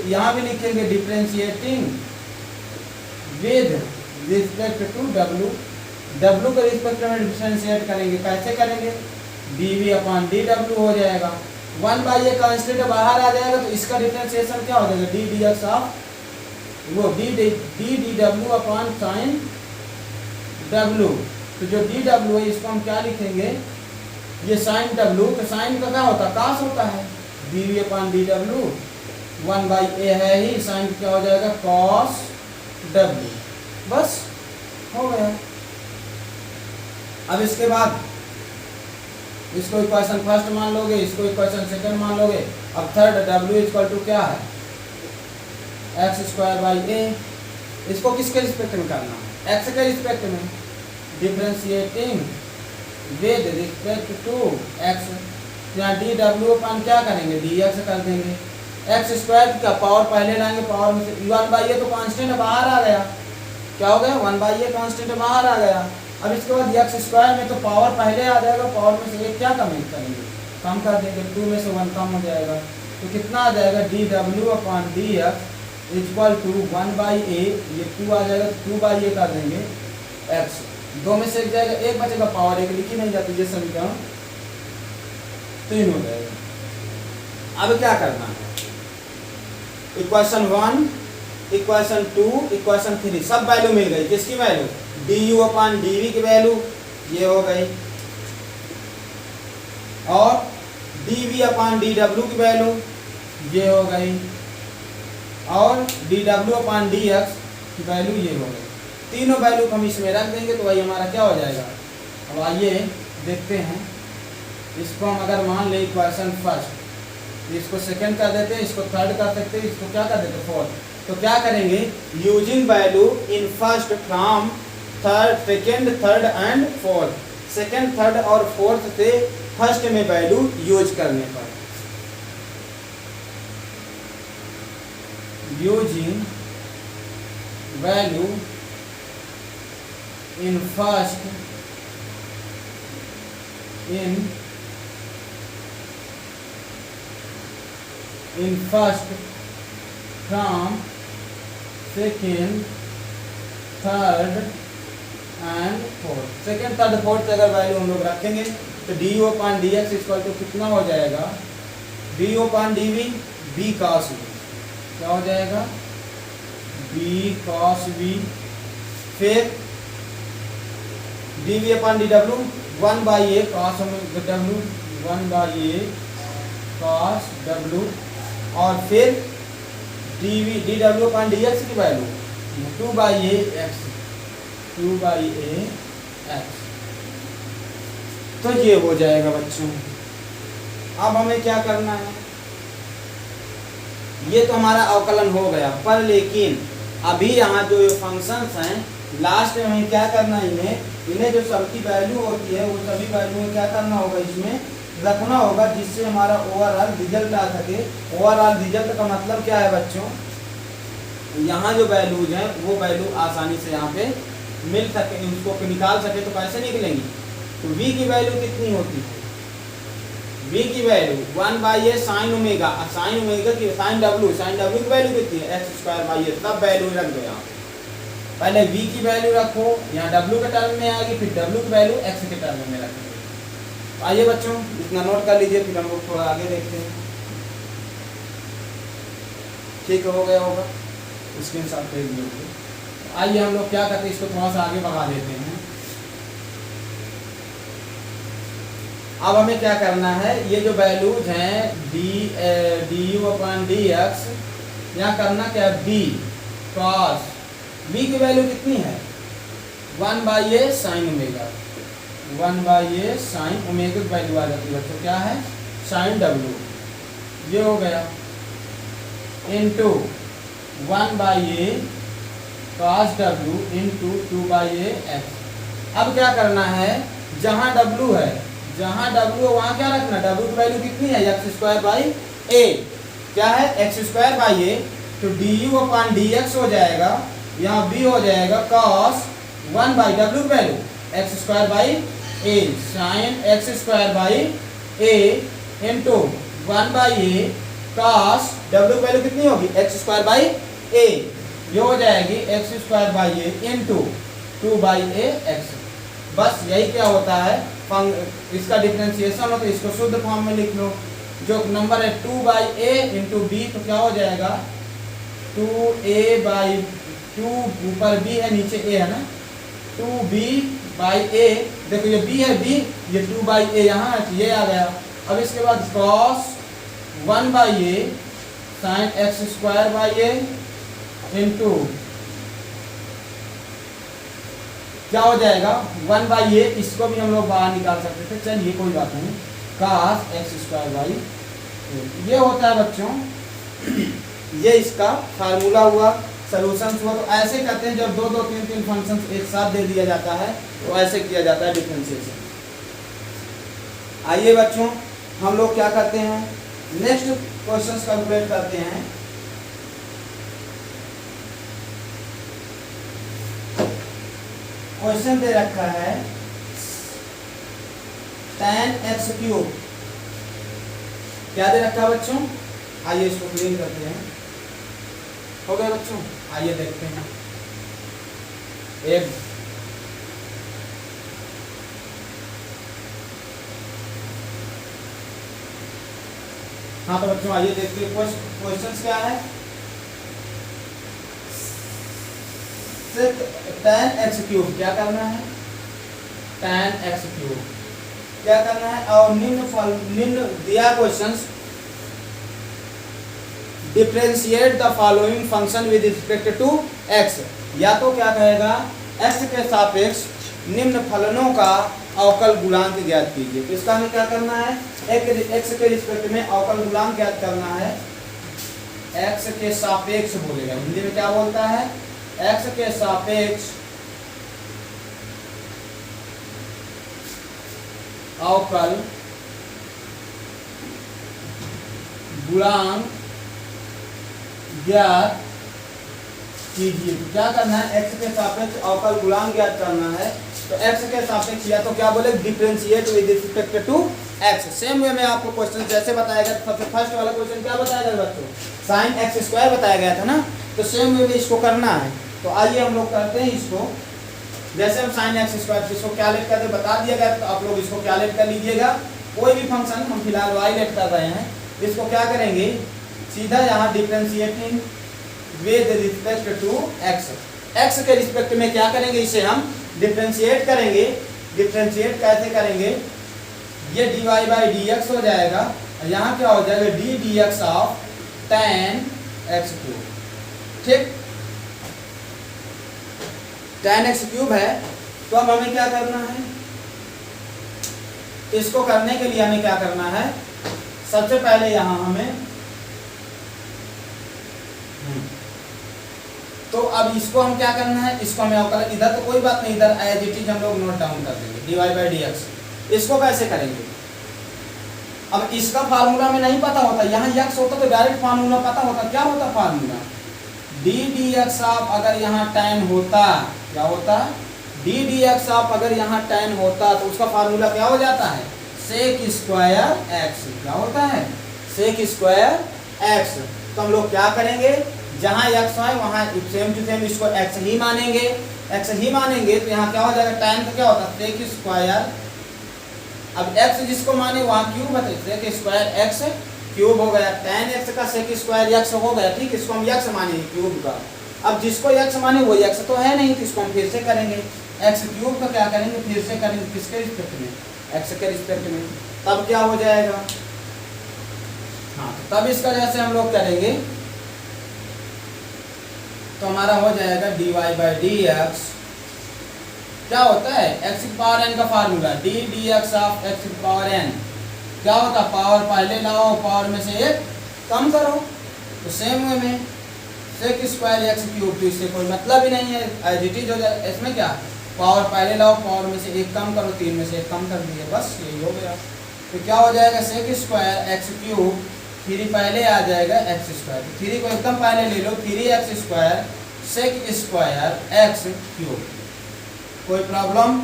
यहाँ भी लिखेंगे differentiating with respect to w के रिस्पेक्ट में डिफरेंशिएट करेंगे, कैसे करेंगे, dv अपॉन dw हो जाएगा, 1 बाई ए कांस्टेंट बाहर आ जाएगा, तो इसका डिफरेंशिएशन क्या हो जाएगा d dx ऑफ वो d dw upon sine w। तो जो dw है इसको हम क्या लिखेंगे, ये साइन w, तो साइन का क्या होता है cos होता है, dv अपॉन dw 1 बाई ए है ही, साइन क्या हो जाएगा cos w, बस हो गया। अब इसके बाद इसको इक्वेशन फर्स्ट मान लोगे, इसको इक्वेशन सेकंड मान लोगे। अब थर्ड w इक्वल टू क्या है एक्स स्क्वायर बाई ए, इसको किसके रिस्पेक्ट में करना है, x के रिस्पेक्ट में, differentiating with respect to x, यहाँ dw अपन क्या करेंगे dx कर देंगे, एक्स स्क्वायर का पावर पहले लाएंगे, पावर में से 1 बाई ए तो कांस्टेंट बाहर आ गया, क्या हो गया 1 बाई ए कांस्टेंट बाहर आ गया। अब इसके बाद एक्स स्क्वायर में तो पावर पहले आ जाएगा, पावर में से एक क्या कम करेंगे, कम कर देंगे, 2 में से 1 कम हो जाएगा, तो कितना आ जाएगा dw upon dx equal to 1 by A, ये 2 आ जाएगा, 2 बाई ए कर देंगे x, 2 में से एक जाएगा, एक बचेगा, पावर एक लिखी नहीं जाती, ये समीकरण 3 हो जाएगा। अब क्या करना है, इक्वेशन 1, इक्वेशन 2, इक्वेशन 3 सब वैल्यू मिल गई, किसकी वैल्यू, du अपॉन dv की वैल्यू ये हो गई, और dv अपॉन dw की वैल्यू ये हो गई, और dw अपॉन dx की वैल्यू ये हो गई। तीनों वैल्यू हम इसमें रख देंगे तो वही हमारा क्या हो जाएगा। अब आइए देखते हैं, इसको हम अगर मान ले इक्वेशन फर्स्ट, इसको सेकंड कर देते हैं, इसको थर्ड कर सकते हैं, इसको क्या कर देते हैं फोर्थ। तो क्या करेंगे, using value in first from third, second, third and fourth, second, third और फोर्थ से फर्स्ट में वैल्यू यूज करने पर, using value in first in first from second third and fourth, second third fourth अगर वैल्यू हम लोग रखेंगे तो du upon dx equal to कितना हो जाएगा, du upon dv b cos v, क्या हो जाएगा बी कॉस बी, फिर d v upon D W 1/a cos W 1/a cos W, और फिर डी डब्ल्यू अपन डी एक्स की value 2/a x, 2/a x। तो ये हो जाएगा बच्चों। अब हमें क्या करना है, ये तो हमारा अवकलन हो गया, पर लेकिन अभी यहाँ जो ये फंक्शंस हैं लास्ट में हमें क्या करना है, इन्हें जो सबकी वैल्यू होती है वो सभी वैल्यू में क्या करना होगा, इसमें रखना होगा, जिससे हमारा ओवरऑल रिजल्ट आ सके। ओवरऑल रिजल्ट का मतलब क्या है बच्चों, यहाँ जो वैल्यूज हैं वो वैल्यू आसानी से यहाँ पे मिल सके, उसको निकाल सके। तो कैसे निकलेंगी, तो v की वैल्यू कितनी होती है, v की value 1/a sine omega, sine omega की साइन w की वैल्यू कितनी है x²/a, तब वैल्यू रख दो यहाँ पे। पहले v की वैल्यू रखो, यहाँ w के टर्म में आएगी, फिर w की वैल्यू x के टर्म में रखेंगे। तो आइए बच्चों इतना नोट कर लीजिए, फिर हम लोग थोड़ा आगे देखते हैं। ठीक हो गया होगा, स्क्रीनशॉट ले लीजिए। आइए हम लोग क्या करते हैं, इसको थोड़ा सा आगे बढ़ा देते हैं। अब हमें क्या करना है, ये जो वैल्यूज हैं D you upon D x, यहाँ करना क्या है, बी कॉस बी की वैल्यू कितनी है 1/a sine omega, 1/a sine omega की वैल्यू आ जाती है बच्चों, क्या है साइन डब्ल्यू, ये हो गया, into 1/a cos w into 2/a x। अब क्या करना है, जहाँ w है, जहाँ w है वहाँ क्या रखना, w की वैल्यू कितनी है x²/a, क्या है x²/a, तो du अपन dx हो जाएगा, यहाँ b हो जाएगा cos 1/w की value x²/a sin x²/a into 1/a cos w की वैल्यू कितनी होगी x²/a, ये हो जाएगी x²/a इंटू 2/a x। बस यही क्या होता है, इसका डिफरेंशिएशन हो तो इसको शुद्ध फॉर्म में लिख लो, जो नंबर है 2/a इंटू b, तो क्या हो जाएगा 2a/2, ऊपर b है नीचे a है ना, 2b/a, देखो ये b है b, ये 2/a यहाँ है, ये आ गया। अब इसके बाद cos 1/a sin x²/a into क्या हो जाएगा 1/a, इसको भी हम लोग बाहर निकाल सकते थे, चलिए कोई बात नहीं, cos x²/a, ये होता है बच्चों, ये इसका फार्मूला हुआ, सॉल्यूशन हुआ। तो ऐसे करते हैं, जब 2 2 3 3 फंक्शंस एक साथ दे दिया जाता है तो ऐसे किया जाता है डिफरेंशिएशन। आइए बच्चों हम लोग क्या करते हैं, नेक्स्ट क्वेश्चंस कैलकुलेट करते हैं। क्वेश्चन दे रखा है tan x³, क्या दे रखा है बच्चों, आइए इसको क्लीन करते हैं। हो गया बच्चों, आइए देखते हैं। एक हाँ तो बच्चों आइए देखते हैं क्वेश्चन क्या है। tan x³ क्या करना है, tan x³ क्या करना है, और निम्न दिया questions, differentiate the following function with respect to x, या तो क्या कहेगा x के सापेक्ष निम्न फलनों का अवकल गुणांक ज्ञात कीजिए। तो इसका हमें क्या करना है, x के रिस्पेक्ट में अवकल गुणांक ज्ञात करना है, x के सापेक्ष बोलेगा, हिंदी में क्या बोलता है, x के सापेक्ष अवकल गुणांक ज्ञात कीजिए। क्या करना है, x के सापेक्ष अवकल गुणांक ज्ञात करना है। तो x के सापेक्ष या तो क्या बोले, differentiate with respect to x। Same way में आपको क्वेश्चन जैसे बताया गया, सबसे फर्स्ट वाला क्वेश्चन क्या बताया गया बच्चों, sin x² बताया गया था ना, तो सेम वे में इसको करना है। तो आइए हम लोग करते हैं इसको, जैसे हम sin x² इसको क्या लेट करते बता दिया गया, तो आप लोग इसको क्या लेट कर लीजिएगा, कोई भी फंक्शन, हम फिलहाल y लेट कर रहे हैं, इसको क्या करेंगे, सीधा यहाँ differentiating with respect to x. X के रिस्पेक्ट में क्या करेंगे, इसे हम डिफरेंशिएट करेंगे। डिफरेंशिएट कैसे करेंगे, ये dy बाई डी एक्स हो जाएगा, और यहाँ क्या हो जाएगा D D x of tan x cube. ठीक, tan x क्यूब है, तो अब हमें क्या करना है, इसको करने के लिए हमें क्या करना है, सबसे पहले यहाँ हमें तो अब इसको हम क्या करना है, इसको हमें अवकलन, इधर तो कोई बात नहीं, इधर एज इट इज हम लोग नोट डाउन कर देंगे dy बाई डी एक्स। इसको कैसे करेंगे, अब इसका फार्मूला में नहीं पता होता, यहाँ x होता तो डायरेक्ट फार्मूला पता होता। क्या होता formula, D D x of, अगर यहाँ tan होता, क्या होता, डी डी एक्स ऑफ अगर यहाँ tan होता तो उसका फार्मूला क्या हो जाता है, सेक स्क्वायर एक्स। क्या होता है, सेक स्क्वायर एक्स। तो हम लोग क्या करेंगे, जहाँ x है वहाँ सेम टू सेम इसको x ही मानेंगे, x ही मानेंगे, तो यहाँ क्या हो जाएगा, tan का क्या होता है सेक स्क्वायर, अब x जिसको माने वहाँ क्यूब है, सेक स्क्वायर x क्यूब हो गया, tan x का सेक स्क्वायर x हो गया। ठीक, इसको हम x मानेंगे क्यूब का। अब जिसको x माने वो x तो है नहीं, तो इसको हम फिर से करेंगे, x क्यूब का क्या करेंगे, फिर से करेंगे, किसके रिस्पेक्ट में, x के रिस्पेक्ट में। तब क्या हो जाएगा, हाँ तो तब इसका जैसे हम लोग करेंगे तो हमारा हो जाएगा dy बाई डी एक्स, क्या होता है x की पावर n का formula, D D x of x की पावर n। क्या होता, पावर पहले लाओ, पावर में से एक कम करो, तो सेम वे में सेक स्क्वायर एक्स क्यूब, तो इससे कोई मतलब ही नहीं है, एज इट इज हो जाए। इसमें क्या, पावर पहले लाओ, पावर में से एक कम करो, 3 में से एक कम कर दिए, बस यही हो गया। तो क्या हो जाएगा, सेक स्क्वायर एक्स क्यूब, 3 पहले आ जाएगा एक्स स्क्वायर, 3 को एकदम पहले ले लो, 3x square sec square x cube. कोई प्रॉब्लम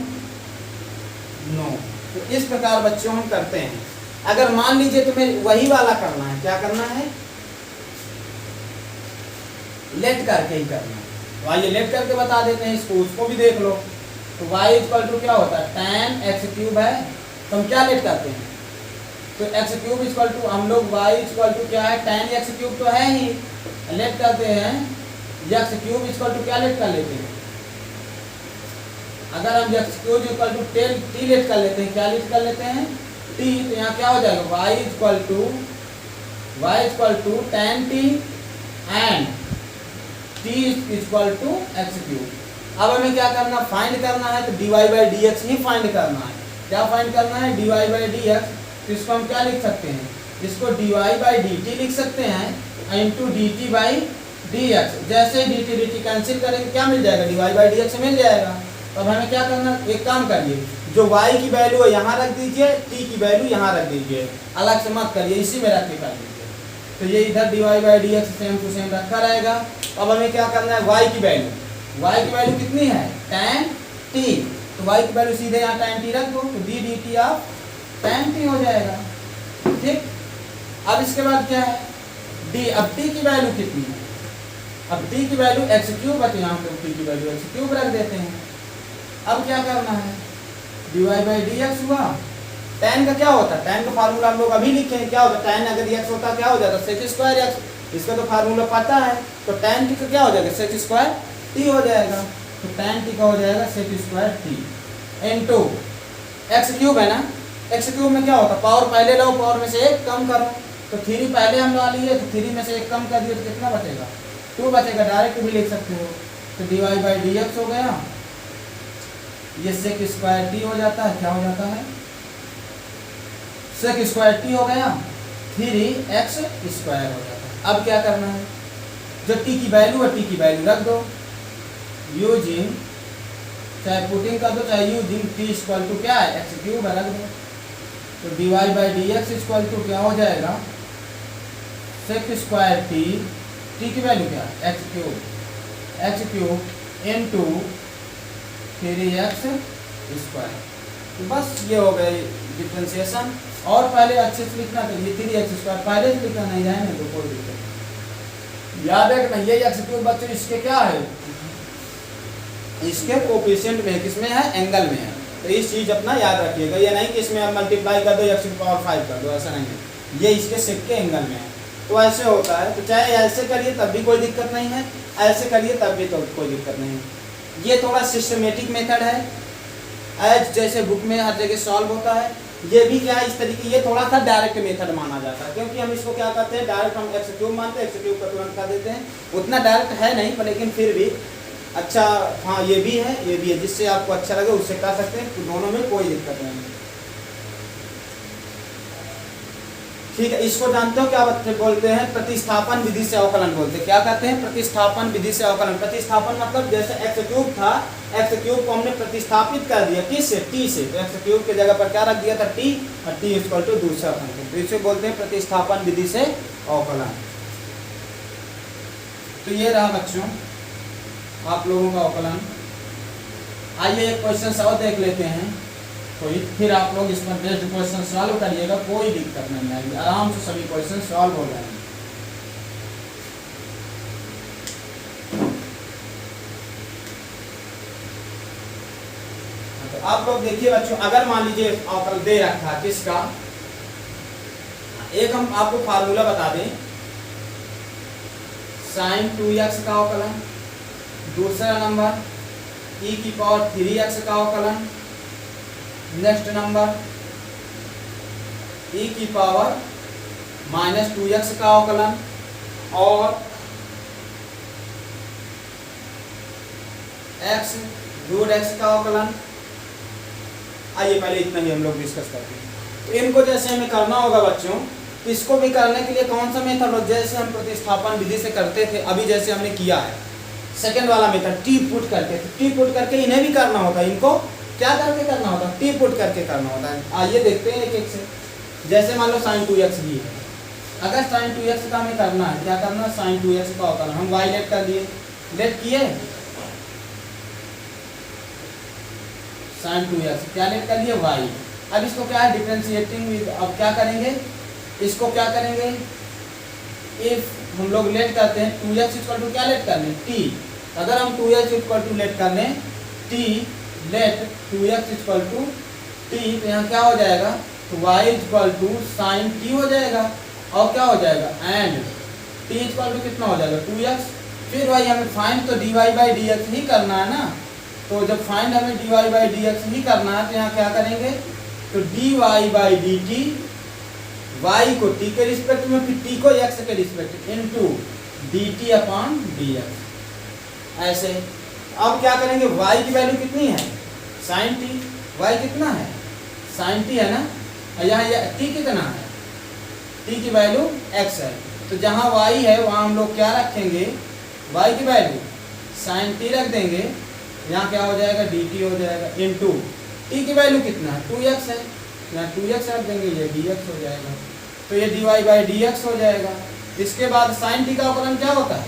नो। तो इस प्रकार बच्चों हम करते हैं। अगर मान लीजिए तुम्हें वही वाला करना है, क्या करना है, लेट करके ही करना है, तो आइए लेट करके बता देते हैं इसको, उसको भी देख लो। तो y इक्वल टू क्या होता है, tan x क्यूब है, तो हम क्या लेट करते हैं, तो x क्यूब इक्वल टू, हम लोग y इक्वल टू क्या है, tan x क्यूब तो है ही, लेट करते हैं x क्यूब इक्वल टू क्या लेट कर लेते हैं, अगर हम x cube equal to t let कर लेते हैं, क्या लेट कर लेते हैं t, तो यहाँ क्या हो जाएगा y equal to tan t and t equal to x cube. अब हमें क्या करना, फाइंड करना है, तो dy बाई डी एक्स ही फाइंड करना है। क्या फाइंड करना है, dy बाई डी एक्स, तो इसको हम क्या लिख सकते हैं, इसको dy बाई डी टी लिख सकते हैं into D T by d x. जैसे ही डी टी कैंसिल करेंगे क्या मिल जाएगा, dy बाई डी एक्स मिल जाएगा। तो अब हमें क्या करना, एक काम करिए, जो y की वैल्यू है यहाँ रख दीजिए, t की वैल्यू यहाँ रख दीजिए, अलग से मत करिए, इसी में रख के कर दीजिए। तो ये इधर dy by d x same to same रखा रहेगा। अब हमें क्या करना है, y की वैल्यू कितनी है, tan t, तो y की वैल्यू सीधे यहाँ tan t रख दो, तो d dt of tan t हो जाएगा। ठीक, अब इसके बाद क्या है, d, अब t की वैल्यू कितनी है, अब t की वैल्यू x क्यूब है, तो यहाँ पे t की वैल्यू x क्यूब रख देते हैं। अब क्या करना है, dy बाई डी एक्स हुआ, tan का क्या होता है, tan का फार्मूला हम लोग अभी लिखे हैं, क्या होता है, tan अगर x होता क्या हो जाता, सेक स्क्वायर x, इसका तो फार्मूला पता है, तो tan t का क्या हो जाएगा, सेक स्क्वायर t हो जाएगा, तो tan t का हो जाएगा sec square t into x cube है ना, x क्यूब में क्या होता है, पावर पहले लो, पावर में से एक कम करो, तो 3 पहले हम ला लिए, तो 3 में से एक कम कर दिए, तो कितना बचेगा, 2 बचेगा, डायरेक्ट भी लिख सकते हो। तो dy बाई डी एक्स हो गया, ये सेक स्क्वायर t हो जाता है, क्या हो जाता है, सेक स्क्वायर t हो गया, 3x स्क्वायर हो जाता है। अब क्या करना है, जो t की वैल्यू है, t की वैल्यू रख दो, यूजिंग, चाहे पुटिंग कर दो चाहे यूजिंग t इक्वल टू क्या है, x क्यूब रख दो, तो dy by d x equal to क्या हो जाएगा, सेक स्क्वायर t की वैल्यू क्या है, x cube into 3x square. तो बस ये हो गई डिफरेंशिएशन। और पहले अच्छे से लिखना, तो ये 3x स्क्वायर पहले से लिखना नहीं जाए ना, तो कोई दिक्कत नहीं, याद रखना ये x क्यूब बच्चों इसके क्या है, इसके कोफिशिएंट में, किसमें है, एंगल में है। तो इस चीज अपना याद रखिएगा, ये नहीं कि इसमें आप मल्टीप्लाई कर दो x की पावर 5 कर दो, ऐसा नहीं है, ये इसके सेक के एंगल में है। तो ऐसे होता है। तो चाहे ऐसे करिए तब भी कोई दिक्कत नहीं है, ऐसे करिए तब भी तो कोई दिक्कत नहीं है। ये थोड़ा सिस्टमेटिक मेथड है, एज जैसे बुक में हर जगह सॉल्व होता है। ये भी क्या इस तरीके, ये थोड़ा सा डायरेक्ट मेथड माना जाता है, क्योंकि हम इसको क्या करते हैं, डायरेक्ट हम एक्स क्यूब मानते हैं, एक्स क्यूब का तुरंत कर देते हैं। उतना डायरेक्ट है नहीं पर लेकिन फिर भी अच्छा, हाँ ये भी है, ये भी है, जिससे आपको अच्छा लगे उससे कर सकते हैं, तो दोनों में कोई दिक्कत नहीं है। ठीक है, इसको जानते हो क्या बोलते हैं, प्रतिस्थापन विधि से अवकलन बोलते हैं। क्या कहते हैं, प्रतिस्थापन विधि से अवकलन। प्रतिस्थापन मतलब जैसे एक्स क्यूब था, एक्स क्यूब को हमने प्रतिस्थापित कर दिया किससे, टी से, तो एक्स क्यूब के जगह पर क्या रख दिया था, टी, और टी इक्वल टू दूसरा फंक्शन, तो इसे बोलते हैं प्रतिस्थापन विधि से अवकलन। तो ये रहा बच्चों आप लोगों का अवकलन। आइए एक क्वेश्चन और देख लेते हैं कोई, फिर आप लोग इस पर बेस्ड क्वेश्चन सॉल्व करिएगा, कोई दिक्कत नहीं आएगी, आराम से सभी क्वेश्चन सॉल्व हो जाएंगे। तो आप लोग देखिए बच्चों, अगर मान लीजिए अवकलन दे रखा है किसका, एक हम आपको फार्मूला बता दें, sin 2x का अवकलन, दूसरा नंबर e की पावर 3x का अवकलन, नेक्स्ट नंबर e की पावर -2x का अवकलन, और x रूट x का अवकलन। आइए पहले इतना ही हम लोग डिस्कस करते हैं। तो इनको जैसे हमें करना होगा बच्चों, इसको भी करने के लिए कौन सा मेथड, जैसे हम प्रतिस्थापन विधि से करते थे, अभी जैसे हमने किया है सेकंड वाला मेथड टी पुट करके, तो टी पुट करके इन्हें भी करना होता है, इनको क्या करके करना होता है, टी पुट करके करना होता है। आइए देखते हैं एक एक से। जैसे मान लो sin 2x भी है, अगर sin 2x का हमें करना है, क्या करना है, sin 2x का अवकलन हम y लेट कर दिए, लेट किए sin 2x, क्या लेट कर लिए y। अब इसको क्या है, डिफरेंशिएटिंग विद, अब क्या करेंगे, इसको क्या करेंगे, इफ हम लोग लेट करते हैं 2x इक्वल टू क्या लेट कर लें, t, अगर हम 2x इक्वल टू लेट कर लें t, let 2x equal to t, तो यहाँ क्या हो जाएगा, तो y equal to sine t हो जाएगा, और क्या हो जाएगा, एंड t इक्वल टू कितना हो जाएगा 2x। फिर वही हमें फाइंड तो dy बाई dx ही करना है ना, तो जब फाइंड हमें dy बाई dx ही करना है, तो यहाँ क्या करेंगे, तो dy बाई dt, y को t के रिस्पेक्ट में, फिर t को x के respect, into dt upon dx। ऐसे अब क्या करेंगे, y की वैल्यू कितनी है, sin t, y कितना है, sin t है ना, यहाँ t कितना है, t की वैल्यू x है, तो जहाँ y है वहाँ हम लोग क्या रखेंगे, y की वैल्यू sin t रख देंगे, यहाँ क्या हो जाएगा, dt हो जाएगा, इनटू t की वैल्यू कितना है, 2x है, यहाँ 2x रख देंगे, ये dx हो जाएगा, तो ये dy बाई dx हो जाएगा। इसके बाद sin t का अवकलन क्या होता है,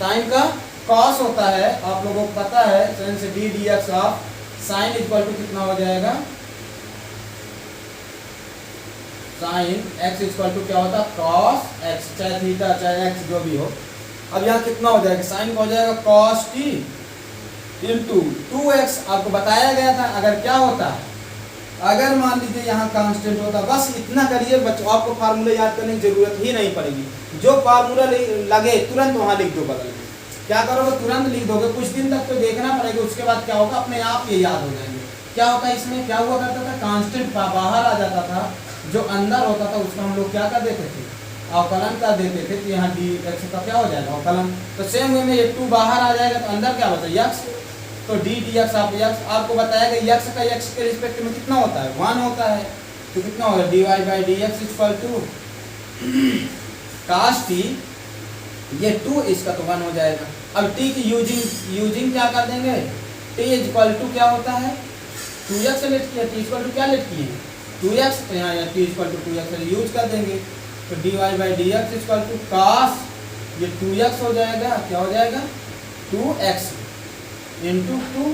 sin का cos होता है, आप लोगों को पता है, sin से d dx of sin equal to कितना हो जाएगा, sin x इक्वल टू क्या होता है, cos x, चाहे थीटा चाहे x जो भी हो। अब यहाँ कितना हो जाएगा, sin का हो जाएगा cos t इंटू 2x, आपको बताया गया था, अगर क्या होता है, अगर मान लीजिए यहाँ कांस्टेंट होता, बस इतना करिए बच्चों, आपको फार्मूला याद करने की जरूरत ही नहीं पड़ेगी, जो फार्मूला लगे तुरंत वहाँ लिख दो, बदल में क्या करोगे, तुरंत लिख दोगे, कुछ दिन तक तो देखना पड़ेगा, उसके बाद क्या होगा, अपने आप ये याद हो जाएंगे। क्या होता है इसमें, क्या हुआ करता था, कांस्टेंट बाहर आ जाता था, जो अंदर होता था उसका हम लोग क्या कर देते थे, अवकलन कर देते थे, तो यहाँ dx का क्या हो जाएगा, अवकलन। तो सेम वे में ये 2 बाहर आ जाएगा, तो अंदर क्या बचा, x, तो d dx आप x, आपको बताया गया x का x के रिस्पेक्ट में कितना होता है, 1 होता है, तो कितना होगा, dy by dx equal to cos t, ये 2, इसका तो 1 हो जाएगा। अब t की यूजिंग क्या कर देंगे, t इक्वल टू क्या होता है, 2x से लेट किया, t इक्वल टू क्या लेट किए, 2x, तो यहाँ t equal to 2x use कर देंगे, तो dy by dx equal to cos, ये 2x हो जाएगा, क्या हो जाएगा, 2x इंटू 2,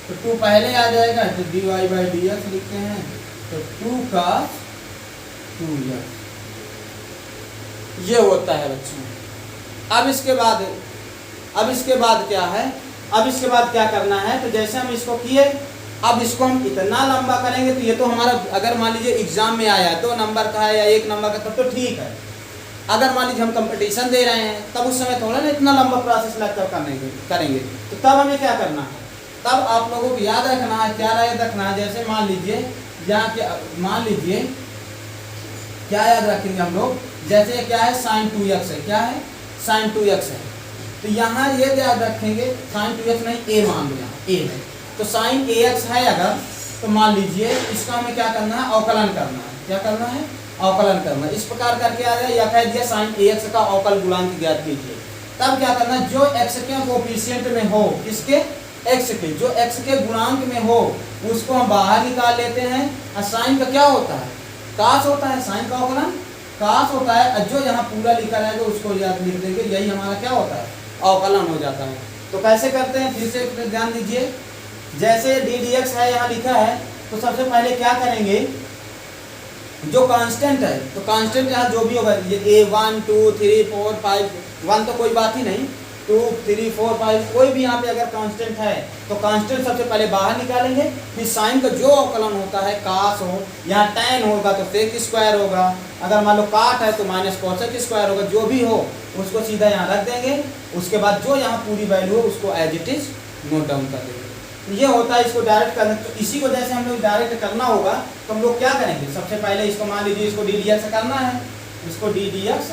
तो 2 पहले आ जाएगा, तो dy बाई dx लिखते हैं, तो 2 cos 2x, ये होता है बच्चों। अब इसके बाद क्या है, अब इसके बाद क्या करना है, तो जैसे हम इसको किए, अब इसको हम इतना लंबा करेंगे, तो ये तो हमारा, अगर मान लीजिए एग्जाम में आया 2 नंबर का है या 1 नंबर का, तब तो ठीक है, अगर मान लीजिए हम कंपटीशन दे रहे हैं तब उस समय थोड़ा ना इतना लंबा प्रोसेस लगकर करेंगे, तो तब हमें क्या करना है, तब आप लोगों को याद रखना है, क्या याद रखना है, जैसे मान लीजिए यहाँ के, मान लीजिए क्या याद रखेंगे हम लोग, जैसे क्या है sin 2x है, क्या है sin 2x है, तो यहाँ ये याद रखेंगे sin 2x नहीं a मान लो, यहाँ a है तो sin ax है अगर, तो मान लीजिए इसका हमें क्या करना है, अवकलन करना है, क्या करना है, अवकलन करना है। इस प्रकार करके आ जाए, या कह दिया sin ax का अवकल गुणांक ज्ञात कीजिए, तब क्या करना है, जो x के कोएफिशिएंट में हो, किसके, x के, जो x के गुणांक में हो उसको हम बाहर निकाल लेते हैं, और sin का क्या होता है, कास होता है, sin का अवकलन कास होता है, और जो यहाँ पूरा लिखा रहेगा उसको याद लिख देंगे, यही हमारा क्या होता है, अवकलन हो जाता है। तो कैसे करते हैं, फिर से ध्यान दीजिए, जैसे डी डी एक्स है यहाँ लिखा है, तो सबसे पहले क्या करेंगे, जो कांस्टेंट है, तो कांस्टेंट यहाँ जो भी होगा, ये 1 2 3 4 5, 1 तो कोई बात ही नहीं, 2 3 4 5 कोई भी यहाँ पे अगर कांस्टेंट है तो कांस्टेंट सबसे पहले बाहर निकालेंगे, फिर साइन का जो अवकलन होता है, कास हो, यहाँ tan होगा तो सेक स्क्वायर होगा, अगर मान लो काट है तो माइनस कोसेक स्क्वायर होगा, जो भी हो उसको सीधा यहाँ रख देंगे, उसके बाद जो यहाँ पूरी वैल्यू हो उसको as it is note down कर देंगे। ये होता है, इसको डायरेक्ट करना। तो इसी को जैसे हम लोग डायरेक्ट करना होगा तो हम लोग क्या करेंगे, सबसे पहले इसको मान लीजिए इसको डी डी एक्स करना है, इसको डी डी एक्स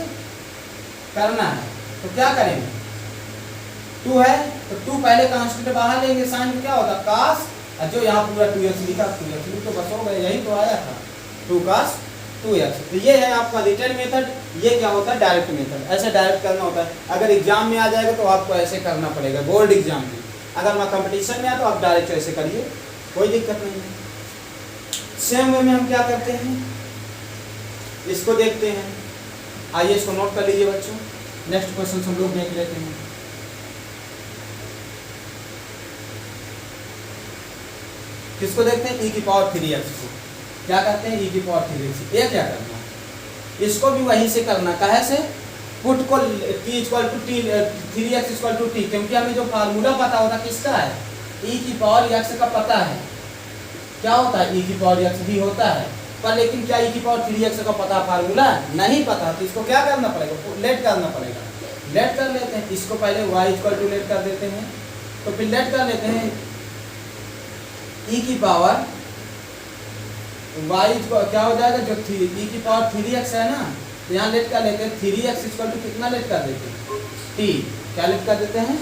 करना है, तो क्या करेंगे, 2 है तो 2 पहले कांस्टेंट बाहर लेंगे, साइन क्या होता है कास, और जो यहाँ पूरा 2x लिखा 2x तो बस हो गया, यही तो आया था 2 कास 2x। तो ये है आपका रिटर्न मेथड, ये क्या होता है डायरेक्ट मेथड, ऐसे डायरेक्ट करना होता है। अगर एग्जाम में आ जाएगा तो आपको ऐसे करना पड़ेगा, बोर्ड एग्जाम में, अगर मैं कंपटीशन में आया तो आप डायरेक्ट ऐसे करिए, कोई दिक्कत नहीं है। सेम वे में हम क्या करते हैं, इसको देखते हैं, आइए इसको नोट कर लीजिए बच्चों, नेक्स्ट क्वेश्चन हम लोग देख लेते हैं। किसको देखते हैं, e की पावर 3x को, क्या करते हैं, e की पावर 3x, ये क्या करना है, इसको भी वहीं से करना, कहे से पुट को t equal to 3x equal to t, क्योंकि हमें जो फार्मूला पता होता किसका है, e की पावर x का पता है, क्या होता है e की पावर x भी होता है, पर लेकिन क्या e की पावर 3x का पता फार्मूला नहीं पता, तो इसको क्या करना पड़ेगा, लेट करना पड़ेगा, लेट कर लेते हैं, इसको पहले y इक्वल टू लेट कर देते हैं, तो फिर लेट कर लेते हैं e की पावर y क्या हो जाएगा, जो e की पावर 3x है ना, तो यहाँ लेट कर लेते हैं 3x इक्वल टू कितना लेट कर देते हैं, t, क्या लेट कर देते हैं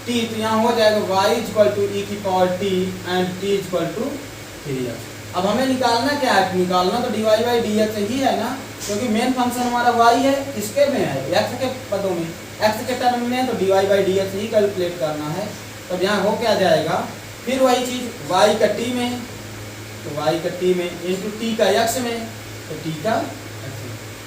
t, तो यहाँ हो जाएगा y इक्वल टू e की power t and t equal to 3x। अब हमें निकालना क्या है, निकालना तो dy बाई dx ही है ना, क्योंकि मेन फंक्शन हमारा y है, किसके में है, x के पदों में, x के टर्म में है, तो dy by dx he calculate करना है। तो यहाँ हो क्या जाएगा, फिर वही चीज़ y का t में, तो y का t में इंटू t का x में, तो t का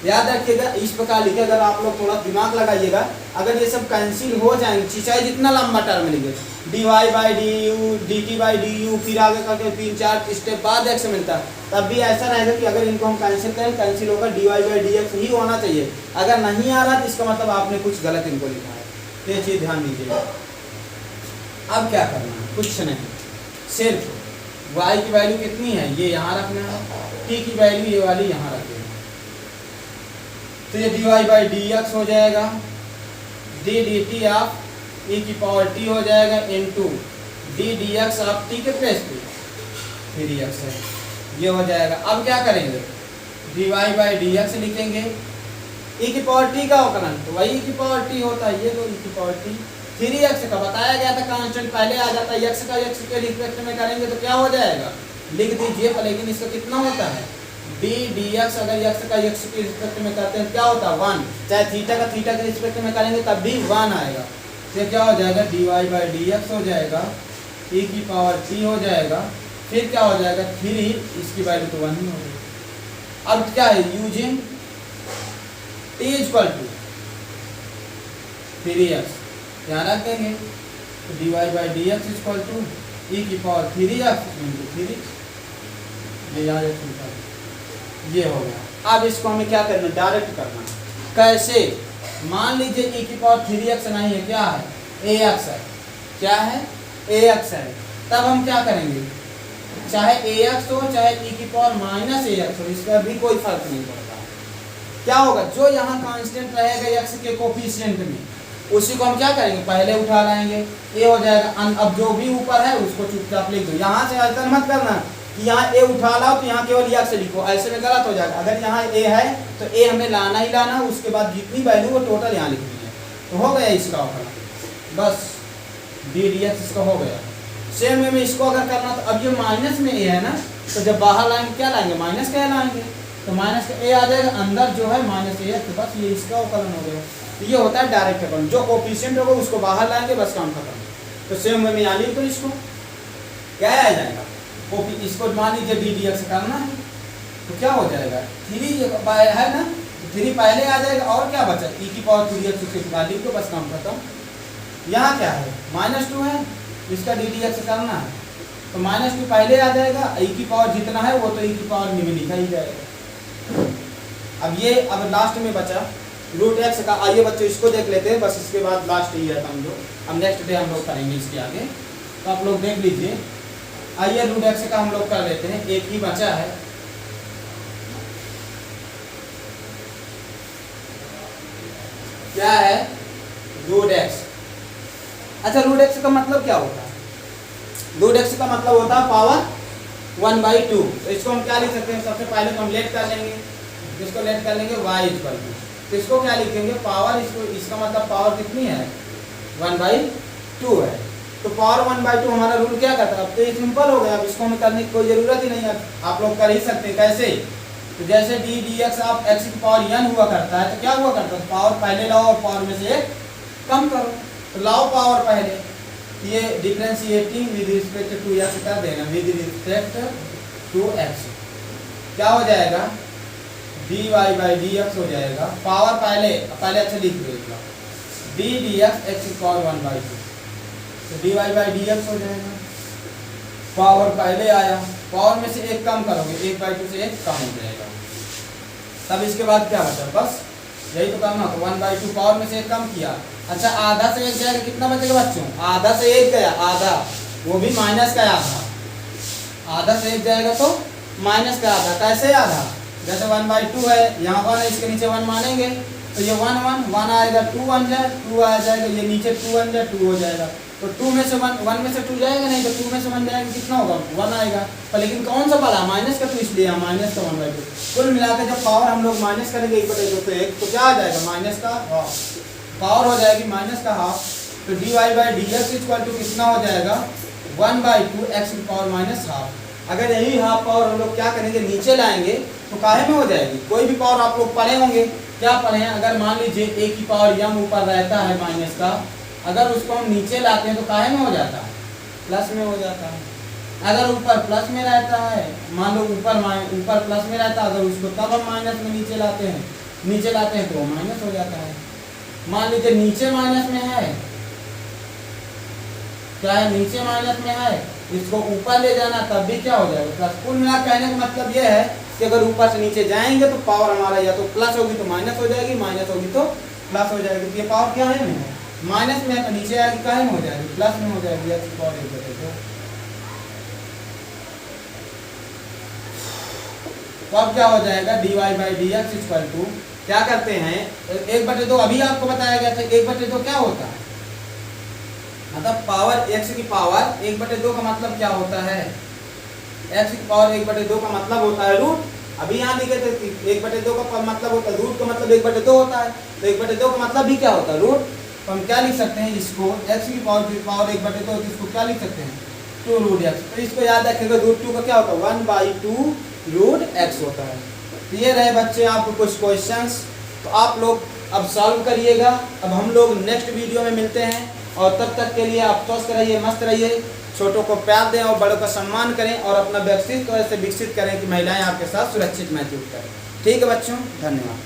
याद रखिएगा, इस प्रकार लिखे, अगर आप लोग थोड़ा दिमाग लगाइएगा, अगर ये सब कैंसिल हो जाएंगे, चाहे जितना लंबा टर्म लिखे, dy by du dt by du, फिर आगे करके 3-4 स्टेप बाद x मिलता है, तब भी ऐसा रहेगा कि अगर इनको हम कैंसिल करें, कैंसिल होगा dy बाई dx ही होना चाहिए, अगर नहीं आ रहा तो इसका मतलब आपने कुछ गलत इनको लिखा है, तो ये चीज़ ध्यान दीजिएगा। अब क्या करना है, कुछ नहीं, सिर्फ y की वैल्यू कितनी है ये यहाँ रखना है, t की वैल्यू ये वाली यहाँ रखना है, तो ये dy बाई dx हो जाएगा, d dt ऑफ e की पावर t हो जाएगा into d dx of t के प्लेस पे 3x है, ये हो जाएगा। अब क्या करेंगे, dy बाई dx लिखेंगे, e की पावर t का अवकलन, तो वही e की पावर t होता है, ये तो e की पावर t, 3x का बताया गया था कांस्टेंट पहले आ जाता है, x का x के रिस्पेक्ट में करेंगे तो क्या हो जाएगा, लिख दीजिए, पर लेकिन इसका कितना होता है d dx, अगर x का x के रिस्पेक्ट में करते हैं क्या होता है 1, चाहे थीटा का थीटा के रिस्पेक्ट में करेंगे तब भी 1 आएगा, तो क्या हो जाएगा dy बाई dx हो जाएगा, e की पावर t हो जाएगा, फिर क्या हो जाएगा 3, इसकी वैल्यू तो 1 ही हो गई। अब क्या है, using t equal to 3x यहाँ रख देंगे, तो dy by dx equal to e की पावर 3x इंटू 3, ये यहाँ ये हो गया। अब इसको हमें क्या करना, डायरेक्ट करना, कैसे, मान लीजिए e की पावर 3x नहीं है, क्या है ax है, क्या है ax है, तब हम क्या करेंगे, चाहे ax हो चाहे e की पावर माइनस ax हो, इसका भी कोई फर्क नहीं पड़ता, क्या होगा, जो यहाँ कांस्टेंट रहेगा x के कोफिशिएंट में, उसी को हम क्या करेंगे, पहले उठा लाएंगे, ए हो जाएगा। अब जो भी ऊपर है उसको चुपचाप लिख दो, यहाँ से ऐसा मत करना कि यहाँ ए उठा लाओ तो यहाँ केवल x लिखो, ऐसे में गलत हो जाएगा। अगर यहाँ ए है तो ए हमें लाना ही लाना, उसके बाद जितनी वैल्यू वो टोटल यहाँ लिखनी है। तो हो गया इसका ऑफर, बस डी डी एक्स इसका हो गया। सेम वे में इसको अगर करना, तो अब ये माइनस में ए है ना, तो जब बाहर लाएंगे क्या लाएंगे, माइनस क्या लाएंगे, तो माइनस का ए आ जाएगा, अंदर जो है माइनस ए है, तो बस ये इसका अवकलन हो गया। तो ये होता है डायरेक्ट अवकलन, जो कोफिशिएंट होगा उसको बाहर लाएंगे, बस काम खत्म। तो सेम वे में यहाँ लिख दो इसको, क्या आ जाएगा, इसको मान लीजिए डी डी एक्स करना है, तो क्या हो जाएगा, 3 है ना, तो 3 पहले आ जाएगा, और क्या बचा, e की पावर 3x उसके बाद लिख दो, बस काम खत्म। यहाँ क्या है, -2 है, इसका डी डी एक्स करना है, तो -2 पहले आ जाएगा, e की पावर जितना है वो तो e की पावर में लिखा ही जाएगा। अब ये अब लास्ट में बचा √x का, आइए बच्चों इसको देख लेते हैं, बस इसके बाद लास्ट ये है समझो, अब नेक्स्ट डे हम लोग करेंगे इसके आगे, तो आप लोग देख लीजिए। आइए √x का हम लोग कर लेते हैं, एक ही बचा है। क्या है, √x। अच्छा, √x का मतलब क्या होता है, √x का मतलब होता है पावर 1/2। तो इसको हम क्या लिख सकते हैं, सबसे पहले तो हम लेट कर लेंगे, इसको लेट कर लेंगे y इक्वल टू, तो इसको क्या लिखेंगे, पावर, इसको इसका मतलब पावर कितनी है, 1/2 है। तो पावर 1/2 हमारा रूल क्या करता है, अब तो ये सिंपल हो गया, अब इसको हमें करने की कोई जरूरत ही नहीं है, आप लोग कर ही सकते हैं। कैसे, तो जैसे डी डी एक्स आप x की पावर n हुआ करता है, तो क्या हुआ करता है, पावर पहले लाओ और पावर में से एक कम करो, तो लाओ पावर पहले, ये differentiating with respect to x कर देना, विद रिस्पेक्ट टू x क्या हो जाएगा, dy/dx हो जाएगा, पावर पहले अच्छा लिख दो, डी डी एक्स की पावर 1/2, तो dy/dx हो जाएगा, पावर पहले आया, पावर में से एक कम करोगे, 1/2 से एक कम हो जाएगा। तब इसके बाद क्या बचा, बस यही तो करना, तो 1/2 पावर में से एक कम किया। अच्छा, आधा से एक जाएगा, कितना बचेगा बच्चों, आधा से एक गया, आधा, वो भी माइनस का आधा, आधा से एक जाएगा तो माइनस का आधा। कैसे आधा, जैसे 1/2 है, यहाँ 1 है, इसके नीचे 1 मानेंगे, तो ये 1 आएगा, 2 1 जाए, 2 आ जाएगा, ये नीचे 2 1 जाए, 2 हो जाएगा, तो 2 में से 1 में से 2 जाएगा नहीं, तो 2 में से 1 जाएगा, कितना होगा, 1 आएगा। पर लेकिन कौन सा वाला, माइनस का, तो इसलिए माइनस का 1/2। कुल मिलाकर जब पावर हम लोग माइनस करेंगे 1/2 से 1, तो क्या आ जाएगा, माइनस का हाफ, पावर हो जाएगी माइनस का हाफ। तो dy/dx इक्वल टू कितना हो जाएगा, 1/2 x की पावर माइनस हाफ। अगर यही हाफ पावर हम लोग क्या करेंगे, नीचे लाएंगे, तो काहे में हो जाएगी, कोई भी पावर आप लोग पढ़े होंगे, क्या पढ़े हैं, अगर मान लीजिए a की पावर m ऊपर रहता है माइनस का, अगर उसको हम नीचे लाते हैं तो काहे में हो जाता है, प्लस में हो जाता है। अगर ऊपर प्लस में रहता है, मान लो ऊपर प्लस में रहता है, अगर उसको तब हम माइनस में नीचे लाते हैं तो माइनस हो जाता है। मान लीजिए नीचे माइनस में है, क्या है, नीचे माइनस में है, इसको ऊपर ले जाना, तब भी क्या हो जाएगा, प्लस। कुल मिला कहने का मतलब यह है कि अगर ऊपर से नीचे जाएंगे तो पावर हमारा या तो प्लस होगी तो माइनस हो जाएगी, माइनस होगी तो प्लस हो जाएगी। तो ये पावर क्या है, माइनस में है, तो नीचे आएगी, काहे में हो जाएगी, प्लस में हो जाएगी, x की पावर 1/2। तो अब क्या हो जाएगा, dy/dx इक्वल टू, क्या करते हैं, 1/2 अभी आपको बताया गया था, 1/2 क्या होता है, मतलब पावर x की पावर 1/2 का मतलब क्या होता है, x की पावर 1/2 का मतलब होता है रूट। अभी यहाँ लिखे थे 1/2 का मतलब होता है रूट, का मतलब 1/2 होता है, तो 1/2 का मतलब भी क्या होता है, रूट। तो हम क्या लिख सकते हैं, इसको x की पावर 1/2 होती है, इसको क्या लिख सकते हैं, 2√x। तो इसको याद रखेंगे, √2 का क्या होता है, 1/2√x होता है। तो ये रहे बच्चे आपको कुछ क्वेश्चंस, तो आप लोग अब सॉल्व करिएगा। अब हम लोग नेक्स्ट वीडियो में मिलते हैं, और तब तक के लिए आप स्वस्थ रहिए, मस्त रहिए, छोटों को प्यार दें और बड़ों का सम्मान करें, और अपना व्यक्तित्व ऐसे विकसित करें कि महिलाएं आपके साथ सुरक्षित महसूस करें। ठीक है बच्चों, धन्यवाद।